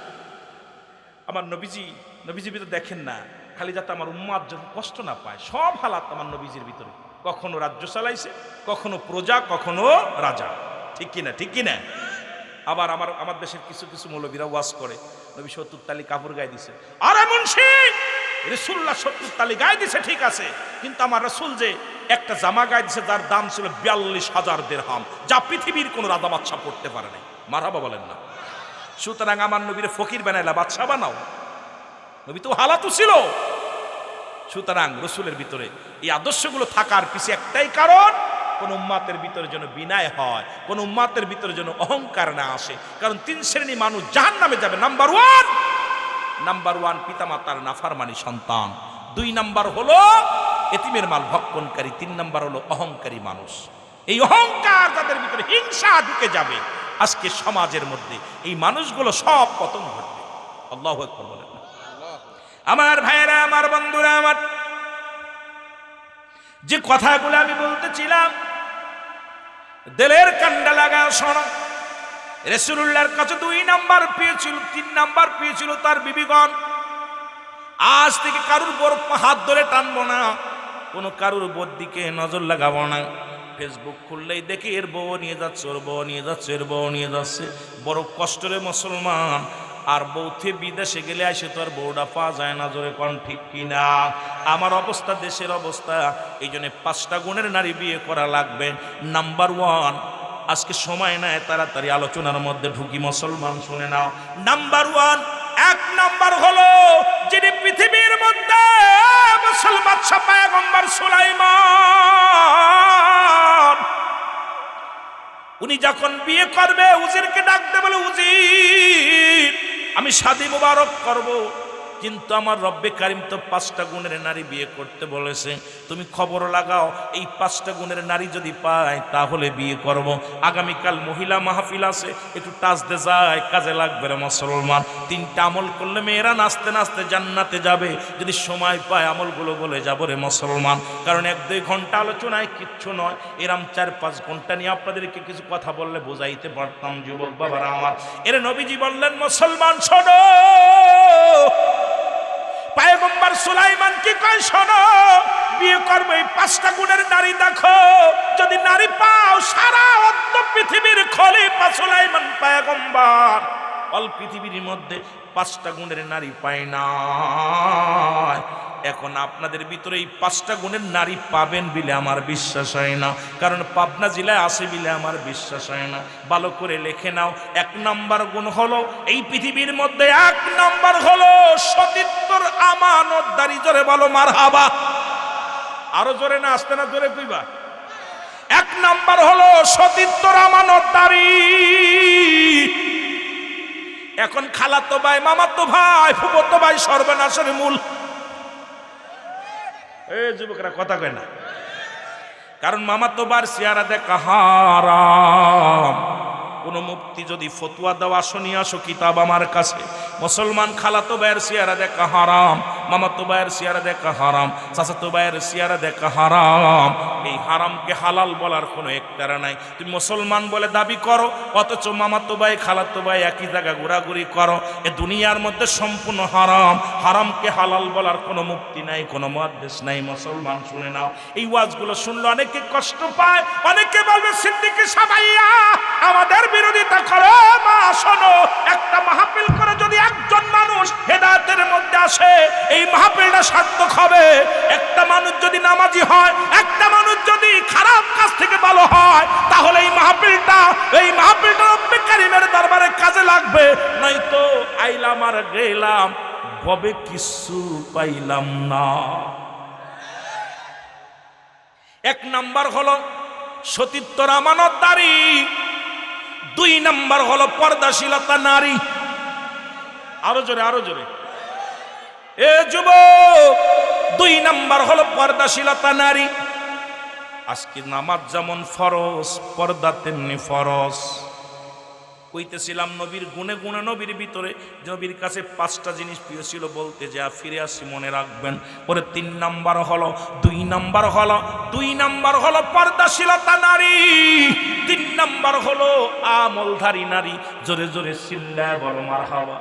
আমার নবীজির ভিতরে দেখেন না, খালি যাতে আমার উম্মাত যদি কষ্ট না পায়, সব হালাত আমার নবীজির ভিতরে। কখনো রাজ্য চালাইছে, কখনো প্রজা, কখনো রাজা, ঠিক কিনা? ঠিক কিনা? আবার আমার দেশের কিছু কিছু মৌলবীরা ওয়াজ করে, নবী ৭০ তালি কাপড় গায়ে দিছে। আরে মুন্সি, রাসূলুল্লাহ ৭০ তালি গায়ে দিছে ঠিক আছে, কিন্তু আমার রাসূল যে একটা জামা গায়ে দিছে যার দাম ছিল ৪২,০০০ দিরহাম, যা পৃথিবীর কোন রাজা বাদশা পড়তে পারে নাই। মারহাবা বলেন না? সুতরাং আমার নবীরে ফকির বানাইলা বাদশা বানাও? নবী তো হালাতু ছিল। সুতরাং রসুলের ভিতরে এই আদর্শগুলো থাকার পিছে একটাই কারণ, কোন উম্মাতের ভিতরে যেন বিনয় হয়, কোন উম্মাতের ভিতরে যেন অহংকার না আসে। কারণ ৩ শ্রেণী মানুষ জাহান্নামে যাবে। নাম্বার ওয়ান পিতামাতার নাফরমানি সন্তান, ২ নাম্বার হলো এতিমের মাল ভক্ষণকারী, ৩ নাম্বার হলো অহংকারী মানুষ। এই অহংকার যাদের ভিতরে, হিংসা ঢুকে যাবে, আজকে সমাজের মধ্যে এই মানুষগুলো সব পতন ঘটবে। আল্লাহু আকবার বলেন। আমার ভাইয়েরা, আমার বন্ধুরা, আমার যে কথাগুলো আমি বলতেছিলাম, দিলের কান্ডা লাগা শোনো। রাসূলুল্লাহর কাছে ২ নাম্বার পেয়েছিল, ৩ নাম্বার পেয়েছিল তার বিবিগণ। আজ থেকে কারুর বড় হাত ধরে টানবো না, কোনো কারুর বোর দিকে নজর লাগাবো না। ফেসবুক খুললেই দেখি এর বউ নিয়ে যাচ্ছে, ওর বউ নিয়ে যাচ্ছে, এর বউ নিয়ে যাচ্ছে। বড় কষ্টরে মুসলমান, আর বউথে বিদেশে গেলে আসে তো আর বউটা পাওয়া যায় না, জোরে কোন ঠিক কিনা? আমার অবস্থা, দেশের অবস্থা, এই জন্য 5টা গুণের নারী বিয়ে করা লাগবে। নাম্বার ওয়ান, আজকে সময় নাই, তাড়াতাড়ি আলোচনার মধ্যে ঢুকি মুসলমান, শুনে নাও। নাম্বার ওয়ান, 1 নাম্বার হলো যিনি পৃথিবীর মধ্যে মুসলমান পয়গম্বর সুলাইমান, উনি যখন বিয়ে করবে উজিরকে ডাকতে বলে, উজির আমি শাদী মুবারক করব, কিন্তু আমার রব্বে কারিম তো 5টা গুণের নারী বিয়ে করতে বলেছে, তুমি খবর লাগাও, এই 5টা গুণের নারী যদি পাই তাহলে বিয়ে করব। আগামীকাল মহিলা মাহফিল আছে, একটু টাচ দে যায়, কাজে লাগবে রে মুসলমান। 3টা আমল করলে মেয়েরা নাচতে নাচতে জান্নাতে যাবে, যদি সময় পায় আমলগুলো বলে যাবো রে মুসলমান। কারণ 1-2 ঘন্টা আলোচনায় কিচ্ছু নয়, এরম 4-5 ঘন্টা নিয়ে আপনাদেরকে কিছু কথা বললে বোঝাইতে পারতাম। যুবক বাবারা আমার, এর নবীজি বললেন, মুসলমান শোনো, পয়গম্বর সুলাইমান কি কয়, শোনো, বিয়ে করবে এই 5টা গুণের নারী দেখো, যদি নারী পাও সারা অর্ধ পৃথিবীর খলিফা সুলাইমান পয়গম্বর অল পৃথিবীর মধ্যে 5টা গুণের নারী পায় না। এখন আপনাদের ভিতরে এই 5টা গুণের নারী পাবেন বলে আমার বিশ্বাস হয় না, কারণ পাবনা জেলায় আসে বলে আমার বিশ্বাস হয় না। ভালো করে লিখে নাও, 1 নাম্বার গুণ হলো এই পৃথিবীর মধ্যে 1 নাম্বার হলো সতীত্বর আমানতদারি। জোরে বলো মারহাবা। আরো জোরে না, আসতে না, জোরে কইবা। 1 নাম্বার হলো সতীত্বর আমানতদারি। এখন খালাতো ভাই, মামাতো ভাই, ফুফাতো ভাই সর্বনাশের মূল। এই যুবকরা কথা কয় না, কারণ মামাতো ভাইয়ের চেহারা দেখা হারাম, কোনো মুফতি যদি ফতোয়া দেওয়া শুনিয়ে আসো কিতাব আমার কাছে। মুসলমান খালাতো ভাইয়ের চেহারা দেখা হারাম, মামাতো ভাইয়ের চেহারা দেখা হারাম, চাচাতো ভাইয়ের চেহারা দেখা হারাম। এই হারামকে হালাল বলার কোনো একতারা নাই। তুমি মুসলমান বলে দাবি করো, অথচ মামাতো ভাই খালাতো ভাই একই জায়গা ঘোরাঘুরি করো। এ দুনিয়ার মধ্যে সম্পূর্ণ হারাম। হারামকে হালাল বলার কোনো মুক্তি নাই, কোনো মুহাদ্দিস নাই। মুসলমান শুনে নাও, এই ওয়াজগুলো শুনলে অনেকে কষ্ট পায়, অনেকে বলবে সিদ্দিকী সাবাইয়া আমাদের বিরোধিতা করো। মা শোনো, একটা মাহফিল করে যদি একজন মানুষ হেদায়েতের মধ্যে আসে, এই মাহফিলটা সার্থক হবে। একটা মানুষ যদি নামাজি হয়, একটা মানুষ যদি খারাপ কাজ থেকে ভালো হয়, তাহলে এই মাহফিলটা রব্বে কারীমের দরবারে কাজে লাগবে। নয়তো আইলাম আর গেলাম, ববে কিছু পাইলাম না। এক নাম্বার হলো সতীত্বর আমানতদারি, দুই নাম্বার হলো পর্দাশীলতা নারী। আরো জোরে, আরো জোরে। এ যুবক, দুই নাম্বার হলো পর্দাশীলতা নারী। আজকে নামাজ যেমন ফরজ, পর্দা তেমনি ফরজ। কইতেছিলাম নবীর গুণে গুণে, নবীর ভিতরে নবীর কাছে 5টা জিনিস প্রিয় ছিল, বলতে যা ফিরে আসি মনে রাখবেন। পরে 3 নাম্বার হলো, 2 নাম্বার হলো পর্দাশীলতা নারী, 3 নাম্বার হলো আমলধারী নারী। জোরে জোরে চিল্লায় বলো মারহাবা।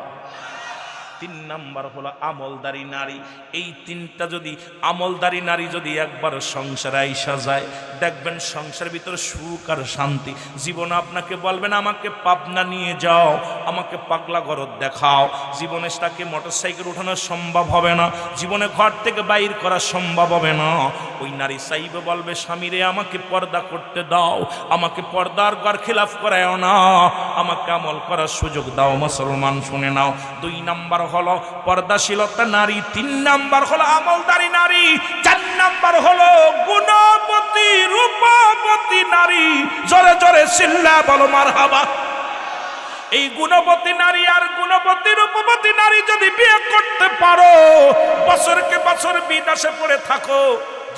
3 নাম্বার হলো আমলদারি নারী। এই 3টা যদি আমলদারি নারী যদি একবার সংসারে আইসা যায়, দেখবেন সংসারের ভিতরে সুখ আর শান্তি। জীবনে আপনাকে বলবেন আমাকে পাবনা নিয়ে যাও, আমাকে পাগলা ঘর দেখাও। জীবনে তাকে মোটরসাইকেল উঠানো সম্ভব হবে না, জীবনে ঘর থেকে বাইর করা সম্ভব হবে না। ওই নারী চাইবে, বলবে স্বামীরে আমাকে পর্দা করতে দাও, আমাকে পর্দার ঘর খিলাফ করায় না, আমাকে আমল করার সুযোগ দাও। মুসলমান শুনে নাও, 2 নাম্বার হলো পর্দাশীলতা নারী, 3 নাম্বার হলো আমলদারি নারী, 4 নাম্বার হলো গুণবতী রূপবতী নারী। জোরে জোরে চিল্লা বলো মারহাবা। এই গুণবতী নারী আর গুণবতী রূপবতী নারী যদি বিয়ে করতে পারো, বছরকে বছর বিদেশে পড়ে থাকো,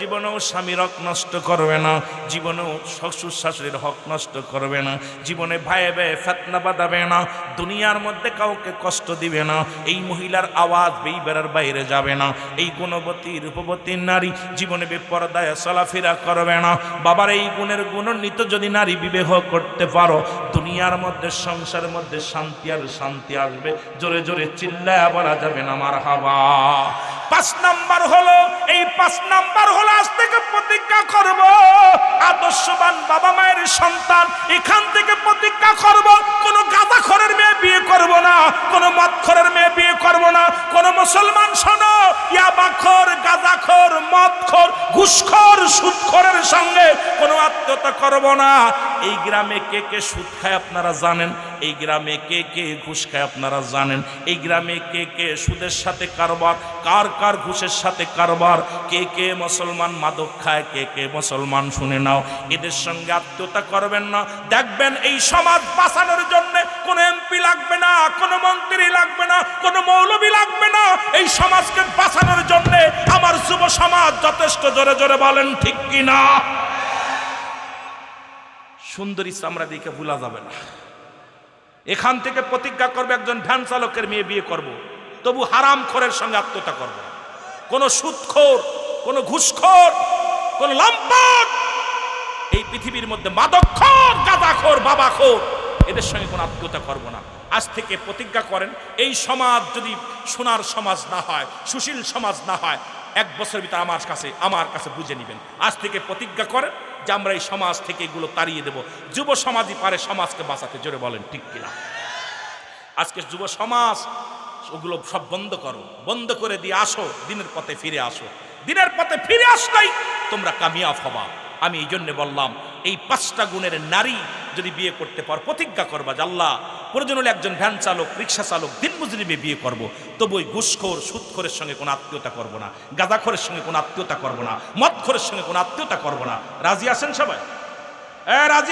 জীবনেও স্বামীর হক নষ্ট করবে না, জীবনেও শ্বশুর শাশুড়ির হক নষ্ট করবে না, জীবনে ভাইয়ে ভাইয়ে ফিতনা বাঁধাবে না, দুনিয়ার মধ্যে কাউকে কষ্ট দিবে না, এই মহিলার আওয়াজ বেড়ার বাইরে যাবে না। এই গুণবতী রূপবতী নারী জীবনে বেপরদায় চলাফেরা করবে না। বাবার এই গুণের গুণান্বিত যদি নারী বিবাহ করতে পারো, দুনিয়ার মধ্যে সংসারের মধ্যে শান্তি আর শান্তি আসবে। জোরে জোরে চিল্লায়া বলা যাবে না মারহাবা। 5 নাম্বার হলো, এই 5 নাম্বার হলো আজ থেকে প্রতিজ্ঞা করব, আদর্শবান বাবা মায়ের সন্তান। এখান থেকে প্রতিজ্ঞা করব, কোনো গাঁজাখোরের মেয়ে বিয়ে করব না, কোনো মদখোরের মেয়ে বিয়ে করব না। কোনো মুসলমান শোনো, ইয়াবাখোর, গাঁজাখোর, মদখোর, ঘুষখোর, সুদখোরের সঙ্গে কোনো আত্মীয়তা করব না। এই গ্রামে কে কে সুদ খায় আপনারা জানেন, এই গ্রামে কে কে ঘুষ খায় আপনারা জানেন, এই গ্রামে কে কে সুদের সাথে কারবার, কার কার ঘুষের সাথে কারবার, কে কে মুসলমান মাদক খায়, কে কে মুসলমান শুনে নাও। এদের সঙ্গে আত্মীয়তা করবেন না। দেখবেন এই সমাজ বাঁচানোর জন্য কোনো এমপি লাগবে না, কোনো মন্ত্রী লাগবে না, কোনো মৌলবী লাগবে না। এই সমাজকে বাঁচানোর জন্য আমার যুব সমাজ যথেষ্ট। জোরে জোরে বলেন ঠিক কিনা? সুন্দরী চামড়া দিকে ভুলা যাবে না। এখান থেকে প্রতিজ্ঞা করবে, একজন ভ্যান চালকের মেয়ে বিয়ে করব, তবু হারামখোরের সঙ্গে আত্মীয়তা করব। কোন সুদখোর, কোন ঘুষখোর, কোন লম্পট, এই পৃথিবীর মধ্যে মাদকখোর, গাঁজাখোর, বাবাখোর, এদের সঙ্গে কোনো আত্মীয়তা করব না। আজ থেকে প্রতিজ্ঞা করেন, এই সমাজ যদি সোনার সমাজ না হয়, সুশীল সমাজ না হয়, 1 বছরের ভিতরে আমার কাছে বুঝে নেবেন। আজ থেকে প্রতিজ্ঞা করেন যে আমরা এই সমাজ থেকে এগুলো তাড়িয়ে দেব। যুব সমাজই পারে সমাজকে বাঁচাতে। জোরে বলেন ঠিক কিনা? আজকে যুব সমাজ ওগুলো সব বন্ধ করো, বন্ধ করে দিয়ে আসো, দিনের পথে ফিরে আসো। দিনের পথে ফিরে আসলেই তোমরা কামিয়াব হবা। আমি এই জন্য বললাম, এই 5টা গুণের নারী যদি বিয়ে করতে পারো, প্রতিজ্ঞা করবা যে আল্লাহ, প্রয়োজন হলে একজন ভ্যান চালক, রিক্সা চালক, দিনমজুরি বিয়ে করব, তবু ওই ঘুষখোর, সুদখোরের সঙ্গে কোনো আত্মীয়তা করব না, গাঁজাখোরের সঙ্গে কোনো আত্মীয়তা করব না, মদখোরের সঙ্গে কোনো আত্মীয়তা করব না। রাজি আছেন সবাই? রাজি?